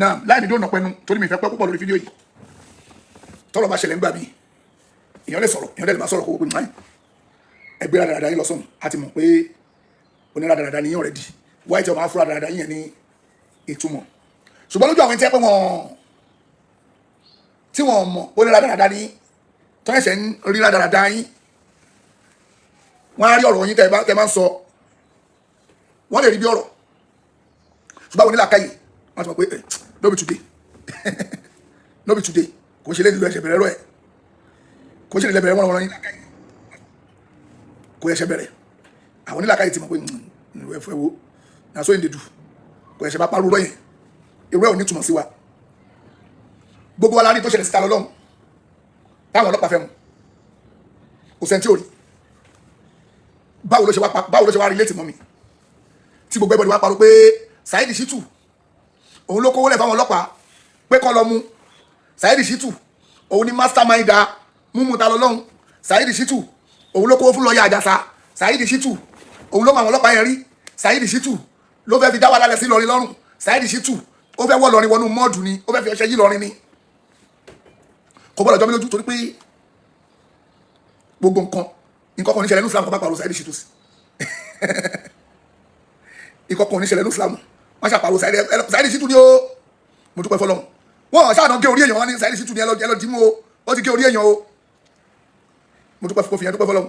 náà láì ní dóònà pẹnu torí mi fẹ́ pẹ́ púpọ̀ lórí fídíò yìí tọ́lọ̀ bá ṣẹlẹ̀ ń gbà mí èèyàn lè sọ̀rọ̀ èèyàn lè máa sọ̀rọ̀ kó gbogbo nǹkan ẹgbẹ́ rádaràdà yín lọ sọ́hùn àti mọ̀ pé onírádàràdà ni yín ọ̀rẹ́dì wáyé tí ọmọ afúrá rádaràdà yín yẹn ní ìtumọ̀ ṣùgbọ́n lójú àwọn tí wọ́n mọ̀ onírádàràdà ni tó ẹ̀ṣẹ̀ ń rí rádaràdà yín wọ́n á rí ọ̀rọ̀ yín tẹ́ máa ń sọ wọ́n lè rí bí ọ̀rọ̀ ṣùgbọ́n onílàkàyè wọ́n ti mọ̀ pé no be today no be today kò ṣe lé nílò ẹ̀ṣẹ̀ bẹ̀rẹ̀ rọ̀ ẹ̀ kò ṣe lè bẹ̀rẹ̀ wọ́n yín kò ẹ̀ṣẹ̀ bẹ̀rẹ̀ àwọn onílàkàyè ti mọ̀ pé ẹ̀fọ́ ẹ̀wọ́ náà sóyìn dèdù kò ẹ̀ṣẹ̀ bá parú rọ̀ yẹn irú ẹ̀ ò ní túmọ̀ sí wa gbogbo wa la rí tó ṣẹlẹ̀ síta lọ́lọ́run táwọn ọlọ́pàá fẹ́ mu kò sẹ́ńtì òrì báwo ló ṣe wá rí létí mọ́ mi tí gbogbo ẹbọdì wá parọ́ pé Saheed Shittu òun ló kówó lẹ̀ fáwọn ọlọ́pàá pé kọ́ lọ mú Saheed Shittu òun ni mastermind múmu ta lọ́lọ́run Saheed Shittu òun ló kówó fún lọ́ọ̀yà Àjàsà Saheed Shittu òun ló mọ àwọn ọlọ́pàá yẹn rí Saheed Shittu ló fẹ́ fi dá wà lálẹ́ sí lọ́rin lọ́rùn Saheed Shittu ó fẹ́ wọ́ lọ́rin wọnú mọ́ọ̀dù ni ó fẹ́ fi ọṣẹ yí lọ́rin ni kò gbọ́dọ̀ jọ mí lójú torí pé gbogbo nǹkan kan oníṣẹ̀lẹ̀ ní Islam kọ́ bá pàrọ̀ Saheed Shittu sí nǹkan kan oníṣẹ̀lẹ̀ ní Islam wọ́n ṣàpàrọ̀ Saheed Shittu ni ó mo dúpẹ́ fọlọ́run wọ́n ṣáà gé orí èèyàn wọn ní Saheed Shittu ni ẹ lọ dì mú o ó ti gé orí èèyàn o mo dúpẹ́ fún fìyàn dúpẹ́ fọlọ́run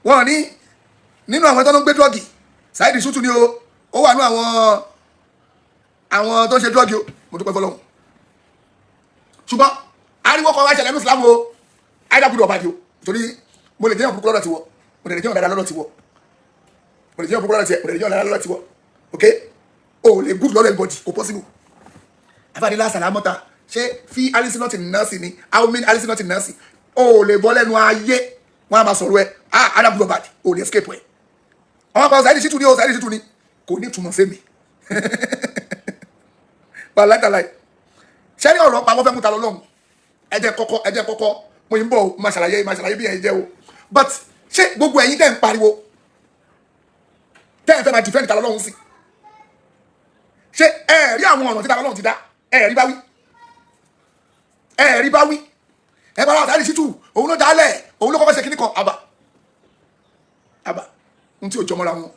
wọ́n ní nínú àwọn tó ń gbé dọ́ọ̀gì Saheed Shittu ni ó wà ní àwọn tó ń ṣe dọ́ọ̀gì o mo dúpẹ́ fọlọ́run ṣùgbọ́n ariwo kan wá ṣẹlẹ̀ ní Islam o àìdàgbùdọ̀ ọ̀bàdì o torí mo lè jẹ́ ọ̀pọ̀ lọ́dọ̀ tiwọ́ mo lè jẹ́ ọ̀dàdà lọ́dọ̀ tiwọ́ mo lè jẹ́ ọ̀pọ̀ lọ́dọ̀ tiwọ́ mo lè jẹ́ ọ̀dàdà lọ́dọ̀ tiwọ́ ok o lè gùd lọ́dọ̀ everybody kò possible afadila salamota ṣé fi alice not in nurse ni how many alice not in nurse o lè bọ́ lẹ́nu ayé wọ́n á máa sọ̀rọ̀ ẹ̀ àìdàgbùdọ̀ ọ̀bàdì o lè escape ẹ̀ àwọn kan Saheed Shittu ni o Saheed Shittu ni kò ní túmọ̀ sí mi wàláìtàláì ṣé ní ọ̀rọ̀ pa wọ́n fẹ́ mú ta lọ lọ́hùn ẹ̀jẹ̀ kọ́kọ́ mo yín bọ̀ máa ṣàlàyé bí ẹ̀yin jẹ́ o but ṣé gbogbo ẹ̀yin tẹ́ ń pariwo tẹ́ ń fẹ́ máa defend ta lọ lọ́hùn sí ṣé ẹ rí àwọn ọ̀nà tí ta lọ lọ́hùn ti dá ẹ rí bá wí ẹ bá wà Saheed Shittu òun ló dálẹ̀ òun ló kọ́kọ́ ṣe kíní kan àbà n tí ò jọmọ́ra wọn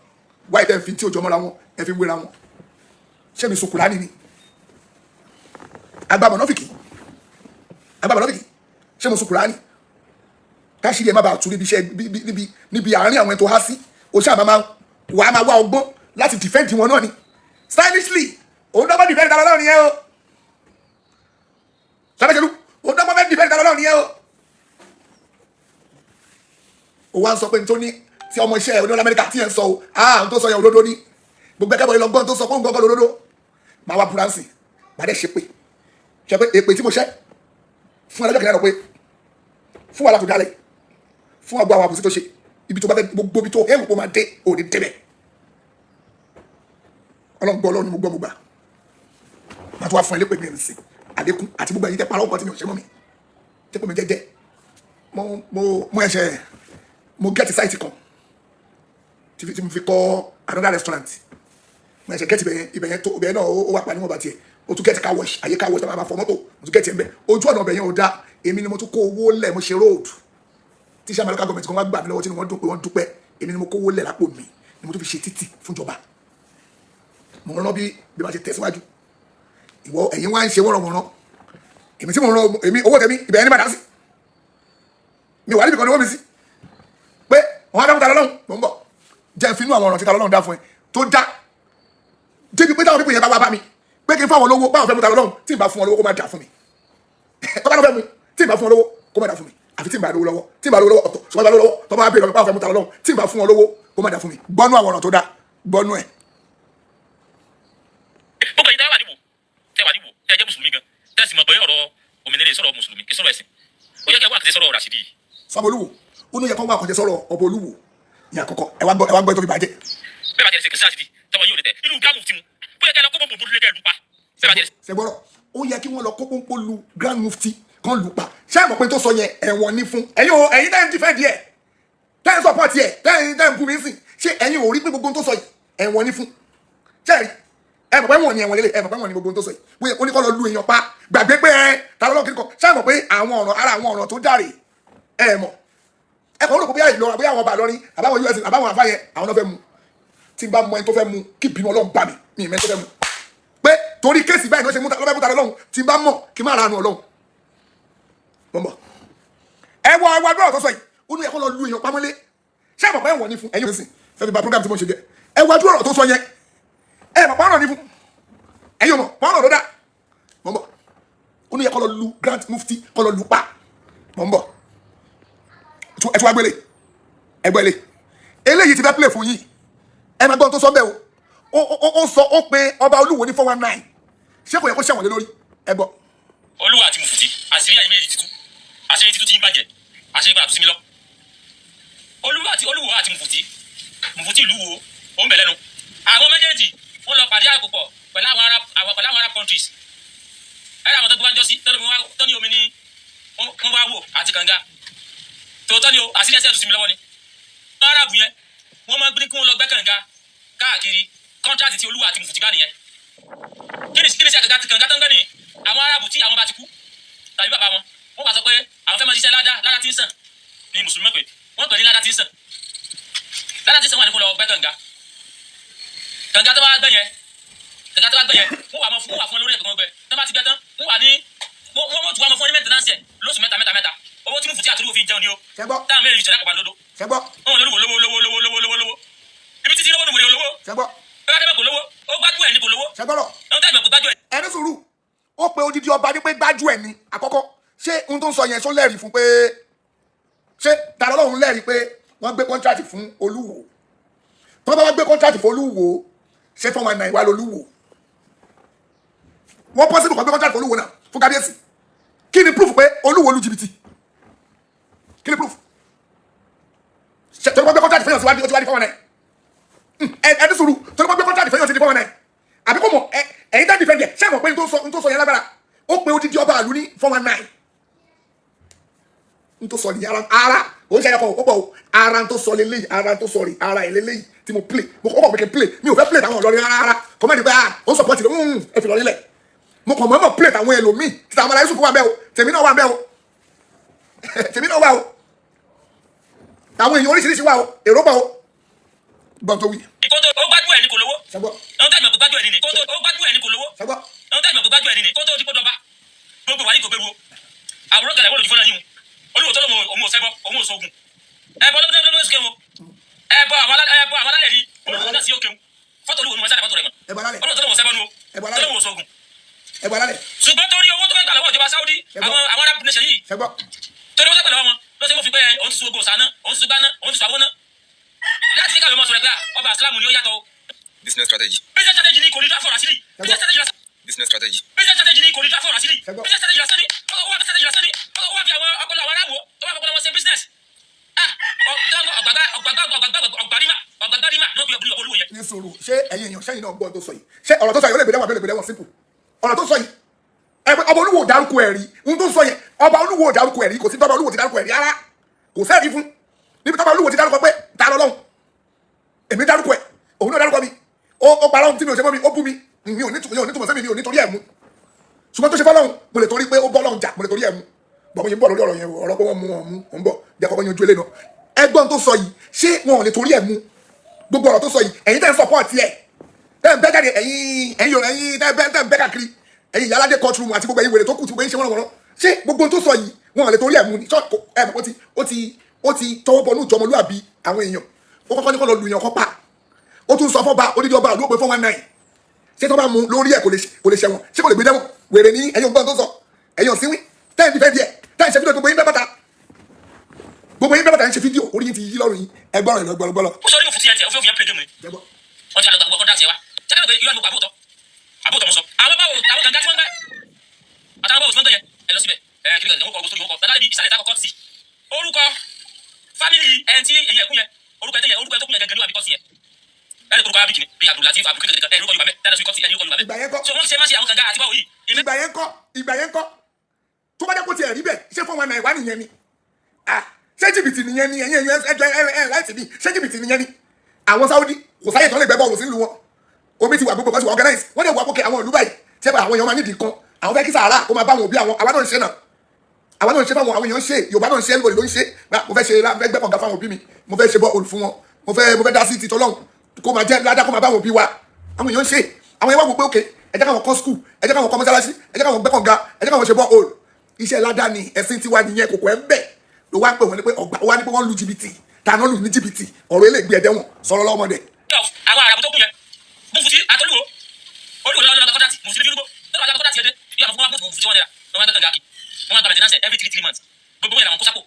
wáyé tẹ́ ń fi tí ò jọmọ́ra wọn ẹ fi wéra wọn ṣé mi sùkúrà nìní agbábọ̀ nọ́fìkì ṣé mo sùn Kùránì káṣírí ẹ má bàa tú níbi àárín àwọn ẹ̀tọ́ há sí o ṣáà máa wá ọgbọ́n láti defend wọn náà ni stylishly òun dọ́gbọ́n defend tàbí ọlọ́run yẹn o sábẹ́jọ́lú òun dọ́gbọ́n fẹ́ defend tàbí ọlọ́run yẹn o wá ń sọ pé nítorí tí ọmọ iṣẹ́ oníwọ̀n Amẹ́ríkà tí ẹ̀ ń sọ o ohun tó sọ yẹn òdodo ni gbogbo ẹ̀kẹ́ bọ̀ ìlọgbọ́n tó sọ fún gbọ́ngàn òdodo máa wá buransi máa dẹ́ ṣe pé èpè tí mo ṣẹ́ fún alájọ́ kìnnìkan pé fún wàhálà tó dálẹ̀ fún àgbà àwọn àbùsí tó ṣe ibi tó bá fẹ́ gbogbo ibi tó ẹ̀rù kó máa dé òní débẹ̀ ọlọ́gbọ́ ọlọ́run mo gbọ́ mo gbà máa tó wá fún ẹ lépè mi ẹ̀rìn sí àlékún àti gbogbo ẹ̀yìn tẹ́ parọ́ ọkọ̀ tí mi ò ṣe mọ́ mi tẹ́ pé mi jẹ́jẹ́ mo ẹ̀ṣẹ̀ mo gẹ́ẹ̀tì sáìtì kan tí mo fi kọ́ another restaurant mo ẹ̀ṣẹ̀ gẹ́ẹ̀tì ibẹ̀ yẹn náà ó wà pa níwọ̀n bá tiẹ̀ o tún gẹ́tì car wash àyè car wash tó máa fọ mọ́tò mo tún gẹ́tì ẹ̀ ń bẹ́ ojú ọ̀nà ọbẹ̀ yẹn ò dáa èmi ni mo tún kó owó lẹ̀ mo ṣe road tí sàmà local government kan wá gbà mí lọ́wọ́ tí wọ́n dún pé wọ́n dúpẹ́ èmi ni mo kó owó lẹ̀ lápò mi ni mo tún fi ṣe títì fún ìjọba mo rán bí wọ́n ṣe tẹ̀síwájú ìwọ ẹ̀yin wá ń ṣe wọ́nrọ̀wọ́nrán èmi tí mo rán èmi owó tẹ̀mí ibẹ̀ ẹni bàdá sí mi wà níbi kan ní owó mi sí pé wọ́n á fẹ́ mú ta lọ́lọ́run mò ń bọ̀ jẹ́ ìfinú àwọn ọ̀ràn tí ta lọ́lọ́run dá fún ẹ tó dá débi pé táwọn pípọ̀ yẹn bá bá mi pé kí n fáwọn olówó báwọn fẹ́ mú ta lọ́lọ́run tí n bá fún wọn lówó kó má dà fún mi tọ́ba ló fẹ́ mu tí n bá fún wọn lówó kó má dà fún mi àfi tí n bá lówó lọ́wọ́ tí n bá lówó lọ́wọ́ ọ̀tọ̀ ṣùgbọ́n bá lówó lọ́wọ́ tọ́ba bá bèèrè lọ́wọ́ báwọn fẹ́ mú ta lọ́lọ́run tí n bá fún wọn lówó kó má dà fún mi gbọ́nú àwọn ọ̀ràn tó dá gbọ́nú ẹ̀. gbogbo ìdá wà níwò tẹ jẹ́ mùsùlùmí gan tẹ́sí mọ̀ pé ọ̀rọ̀ òmìnira sọ̀rọ̀ mùsùlùmí kí sọ̀rọ̀ ẹ̀sìn ó yẹ kí ẹ wá àkàtẹ́ sọ̀rọ̀ Rashidi. Sanwó-Olú ó ní yẹ kó wá àkàtẹ́ sọ̀rọ̀ ọ̀bọ Olúwo ní àkọ́kọ́ ẹ wá gbọ́ tó fi bàjẹ́. bẹ́ẹ̀ bá jẹ́ ṣe kí Rashidi tọwọ́ yóò lè tẹ̀ inú gáàmù ti mu ó yẹ kí ẹ lọ kó bọ̀ bọ̀ lé kẹ́ lu pa. ṣẹgbọ́rọ̀ ó yẹ kí wọ́n lọ kó pọ́npọ́ lu Grand Mufti kan lù pa ṣé àmọ̀ pé tó sọ yẹn ẹ̀wọ̀n ní fún ẹ̀yin tẹ́ ń dìfẹ́ díẹ̀ tẹ́ ń support yẹ tẹ́ ń bú mi sìn ṣé ẹ̀yin ò rí pé gbogbo tó sọ yìí ẹ̀wọ̀n ní fún ṣẹ́ẹ̀rí ẹ mọ̀ pé wọ́n ní ẹ̀wọ̀n lélẹ̀ ẹ mọ̀ pé wọ́n ní gbogbo tó sọ yìí ó ní kọ́ lọ lu èèyàn pa gbàgbé pé ta lọ́lọ́ kiri kan ṣáà mọ̀ pé ara àwọn ọ̀ràn tó dáre ẹ mọ̀ ẹ kàn ó rò pé bóyá àwọn ọba àlọ́rin àbáwọn us àbáwọn àfáyẹ àwọn náà fẹ́ mu tí n bá mọ ẹni tó fẹ́ mu kí bínú ọlọ́run bá mi ní ìmẹ́ tó fẹ́ mu pé torí kéèsì báyìí ló ṣe lọ́fẹ́ múta lọ́lọ́run tí n bá mọ̀ kí n má ra àánú ọlọ́run mọ̀ ẹ wọ àdúrà tó sọ yìí ó ní ẹ̀kọ́ lọ lu èèyàn pamọ́lé ṣé ẹ mọ̀ pé ẹ̀wọ̀n ni fún ẹ̀yin òsìn fẹ́ fi ba program tí mo ṣe jẹ ẹ wọ àdúrà tó sọ yẹn ẹ mọ̀ pàrọ̀ ni fún ẹ̀yin ọmọ pàrọ̀ ló dá mọ̀ ó ní ẹ̀kọ́ lọ lu Grand Mufti kọ́ lọ lu pa mọ̀ ẹ tún wá gbélé ẹgbẹ́lé eléyìí ti fẹ́ play fún yìí ẹ máa gbọ́n tó sọ bẹ́ẹ̀ ó sọ ó pe ọba Olúwo ní 419 ṣé kò yẹ kó ṣẹ̀wọ̀n lé lórí ẹ gbọ́. Olúwo àti Mufti àṣírí àyè méjì títú àṣírí títú ti ń bàjẹ́ àṣírí gbọ́dọ̀ sí mi lọ. Olúwo àti Mufti ìlú Wo ó ń bẹ̀ lẹ́nu àwọn méjèèjì wọ́n lọ pàdé àpòpọ̀ pẹ̀lú àwọn Arab countries ẹ̀rọ àwọn tó gbọ́ jọ́sí tó ní omi ni wọ́n bá wò àti kànga tòótọ́ ni o àṣírí ẹ̀sẹ̀ tó sí mi lọ́wọ́ ni wọ́n Arab yẹn wọ́n máa gbé kí wọ́n lọ gbẹ́ kànga káàkiri kọ́ńtrátì tí Olúwo àti Mufti gbá nìyẹn kí ni sí àkàkà ti kànga tó ń gbẹ́ ni àwọn Arab tí àwọn bá ti kú tàbí bàbá wọn wọ́n bá sọ pé àwọn fẹ́ máa ṣiṣẹ́ ládá tí ń sàn ní mùsùlùmí pé wọ́n pè ní ládá tí ń sàn wà ní kó lọ gbẹ́ kànga tó bá gbẹ́ yẹn wọ́n wà fún lórí ẹ̀kọ́ gbẹ tó bá ti gbẹ tán wọ́n wà ní wọ́n tún wà fún ní mẹ́tẹ̀nánsì ẹ̀ lóṣù mẹ́ta owó tí Mufti àti Olúwo fi jẹun ni o táwọn mẹ́rin ìṣẹ̀dá pàpà lódó wọ́n lówó ibi títí lówó nùwèrè olówó bẹ́ẹ̀ kẹ́mẹ́ kò lówó ó gbájú ẹ̀ ní kò lówó ẹ̀hún tẹ́lẹ̀ kò gbájú ẹ̀. ẹni sùúrù ó pe odidi ọba ní pé gbájú ẹ̀ ní àkọ́kọ́ ṣé ohun tó ń sọ yẹn ṣó lẹ́rìí fún pé ṣé tààrà Ọlọ́run lẹ́rìí pé wọ́n gbé kọ́ńtrátì fún Olúwo tó bá wá gbé kọ́ńtrátì fún Olúwo ṣé 419 wà lólúwo wọ́n pọ́sibú kan gbé kọ́ńtrátì fún Olúwo náà fún kábíyèsí kí ni proof pé Olúwo lu jìbìtì kí ni proof tó ní wọ́n gbé kọ́ńtrátì fẹ́yàn síwájú ó ti wá ní 419 ẹni sùúrù tó ní wọ́n gbé kọ́ńtrátì fẹ́yàn sí ní 419 àbí kò mọ̀ ẹ̀yin tá dìfẹ́ jẹ ṣé àmọ̀ pé n tó sọ yẹn lágbára ó pe odidi ọba àlú ní 419 n tó sọ ní ara ó ń ṣe ẹ̀kọ́ ó pọ̀ o ara n tó sọ lélẹ́yìí ara n tó sọ rí ara ẹ̀ lélẹ́yìí tí mo play mo kọ́ pé kí n play mi ò fẹ́ play táwọn ọ̀lọ́rin rárá kọ́ mẹ́rin pé ó support ló ẹ fi lọ nílẹ̀ mo kàn mọ́ play táwọn ẹlòmíì tí táwọn aláìsùn fún wa bẹ́ẹ̀ o tèmi náà wà bẹ́ẹ̀ o tèmi náà wà o àwọn èèyàn oríṣiríṣi wà o èrò bọ̀ o gbọ́n tó wí. ìkótó ó gbájú ẹ̀ ní kò lówó ẹ̀hún tẹ́lẹ̀ kò gbájú ẹ̀ ní kótó ó gbájú ẹ̀ ní kò lówó ẹ̀hún tẹ́lẹ̀ kò gbájú ẹ̀ ní kótó ó ti kó dọba gbogbo wà ní kò bẹ́ẹ̀ wo àwòrán kẹlẹ̀ wọ́n lòdì fún náà yín Olúwo tó lóun òun ò sẹ́bọ̀ òun ò sógun ẹ̀bọ̀ ló ṣe kéwọn ẹ̀bọ̀ àwọn alálẹ̀ ní Olúwo náà sí òkè fọ́tò Olúwo ni wọ́n sáré fọ́tò rẹ̀ mọ́ Olúwo tó lóun sẹ́bọ̀ nu o tó lóun ò sógun ṣùgbọ́n torí owó tó fẹ́ gbà lọ́wọ́ ìjọba Saudi àwọn Arab nation yìí torí wọ́n sẹ́pẹ̀ lọ́wọ́ wọn ló ṣe mọ́ fi pé òun ti sun ogo sáná òun ti sun gbáná òun ti sun àwọ̀ náà láti ní káwé mọ́ sọ̀rọ̀ pé ọba Ìsìlámù ni ó yàtọ̀ o. Business strategy ni kò ní dá fọ̀rọ̀ àṣírí business strategy ni kò ní dá fọ̀rọ̀ àṣírí business strategy lásán ni ó wà strategy lásán ni ó wà fi àwọn ọpọlọ àwọn aráàlú tó wà fọpọlọ wọn ṣe business ọgbàgbàdìmà ló bí ọbúlé Olúwo yẹn. ní sùúrù ṣé ẹ̀yin èèyàn sẹ́yìn náà gbọ́ tó sọ yìí ṣé ọ̀rọ̀ tó sọ yìí ó lè gbé lẹ́wọ̀n simple ọ̀rọ̀ tó sọ yìí ọba Olúwo dárúkọ ẹ̀ rí ohun tó sọ yẹn ọba Olúwo dárúkọ ẹ̀ rí kò sí tọ́ba Olúwo ti dárúkọ ẹ̀ rí rárá kò sẹ́ẹ̀rí fún níbi tọ́ba Olúwo ti dárúkọ pé ta lọ́lọ́run èmi dárúkọ ẹ̀ òun náà dárúkọ mi ó parọ́ tí mi ò ṣe mọ́ mi ó bú mi mi ò nítumọ̀ sẹ́mi mi ò nítorí ẹ̀ mú ṣùgbọ́n tó ṣe fọ́lọ́run mo lè torí pé ó bọ́ lọ́run jà mo lè torí ẹ̀ mú bọ̀ mo yẹ ń bọ̀ lórí ọ̀rọ̀ yẹn ọ̀rọ̀ pé wọ́n mú ń bọ̀ jẹ́ kọ́kọ́ yanjú ilé náà ẹgbọ́n tó sọ yìí ṣé wọn ò lè torí ẹ̀ mú gbogbo ọ̀rọ̀ tó sọ yìí ẹ̀yin tẹ́ ń support ẹ̀ tẹ́ ń bẹ́ jáde ẹ̀yin tẹ́ ń bẹ́ káàkiri ẹ̀yin yàrá dé courtroom àti gbogbo ẹ̀yin wèrè tó kù tí gbogbo ẹ̀yin ṣe wọ́n ṣé gbogbo tó sọ yìí wọn ò lè torí ẹ̀ mú ó ti tọwọ́ bọ̀ ní ìjọmọlúàbí àwọn èèyàn ó kọ́kọ́ ní kọ́ lọ lu èèyàn kọ́ pa ó tún sọ fọ́ba odidi ọba àlú òpè 419 ṣé tó bá mu lórí ẹ̀ kò lè ṣẹ̀wọ̀n ṣé kò lè gbé dẹ́wọ̀n wèrè ní ẹ̀yin ògbọ́n tó sọ ẹ̀yin òsínwín tẹ́yìn ti fẹ́ díẹ̀ tẹ́yìn ṣe fídíò gbogbo yín bẹ́ bàtà ń ṣe fídíò orí yín ti yí lọ́rùn yín ẹgbọ́n rẹ̀ lọ́gbọ́lọ́. ó sọ ní òfin tiẹ̀ òfin play game ni wọ́n ti àlọ́ kọ́ńtà tiẹ̀ wá jáde pé irú àlùkò àbótọ́ mo sọ àwọn gàngá tí wọ́n gbẹ́ àtàwọn báwo tí wọ́n gbẹ́ yẹn ẹ lọ síbẹ̀ kí ni wọ́n kọ́ ọgbọ́n tó wọ́n kọ́ gbàdá níbi ìsàlẹ̀ ìdákọ̀kọ́ sí orúkọ fámìlì ẹni tí èyí ẹ̀kú yẹn orúkọ ẹ̀ tó kú yẹn gẹ́gẹ́ ní àbíkọ́ sí yẹn ẹni kò kọ́ abikini bí Abdulatif abukiri kẹ̀kẹ́ ẹni kọ́ yorùbá mẹ́ tẹ́lẹ̀ fi kọ́ sí ẹni kọ́ yorùbá mẹ́ so wọ́n ṣe má ṣe àwọn gàngá àti báwo yìí. ìgbà yẹn kọ́ tó bá jẹ́ kó tiẹ̀ rí bẹ́ẹ̀ ṣé 419 wà nìyẹn ni ṣé jìbìtì nìyẹn ni ẹ̀yin ẹjọ́ láìsí bí ṣé jìbìtì nìyẹn ni àwọn Saudi kò sáyè tó lè gbẹ́ bọ́ọ̀lù sílùú wọn omi ti wà gbogbo kan ti wà organize wọ́n dẹ̀ wà pé àwọn ìlú báyìí tí àwọn èèyàn máa nídìí kan àwọn fẹ́ kí sàárà kó máa bá wọn òbí àwọn náà ń ṣe náà àwọn náà ń ṣe fáwọn àwọn èèyàn ń ṣe Yorùbá náà ń ṣe ẹnìbọ̀dì ló ń ṣe mo fẹ́ ṣe gbẹ́ kànga fáwọn òbí mi mo fẹ́ ṣe bọ́ olù fún wọn mo fẹ́ dá sí ti tọ́lọ́hún kó máa jẹ́ ládá kó máa bá wọn òbí wa àwọn èèyàn ń ṣe àwọn èèyàn wà wò pé òkè ẹ jẹ́ káwọn kọ́ skul ẹ jẹ́ káwọn kọ́ mọ́sálásí ẹ jẹ́ káwọn gbẹ́ kànga ẹ jẹ́ káwọn ṣe bọ́ olù iṣẹ́ ládá ni ẹ̀sìn tiwa nìyẹn kòkó ẹ̀ ń bẹ̀ ló wá ń pè wọ́n ní pé ọgbà wá ní pé wọ́n lu jìbìtì tàná lù ní jìbìtì ọ̀rọ̀ eléègbé ẹ̀dẹ́wọ̀n sọ̀rọ̀ lọ́mọdé. àwọn àràbù tó kún yẹn mo fùtí àtọ́lùwò olùwò lọ́wọ́ kọ́ńtàtì mo sì fi dúró lọ́wọ́ àjọ kọ́ńtàtì ẹ̀dẹ́ yóò máa fún wa fùtí wọn dẹ́ra wọn máa tẹ̀kẹ̀ gàkì wọn máa gba maintenance every 3 months gbogbo wọn yẹn làwọn kó sápò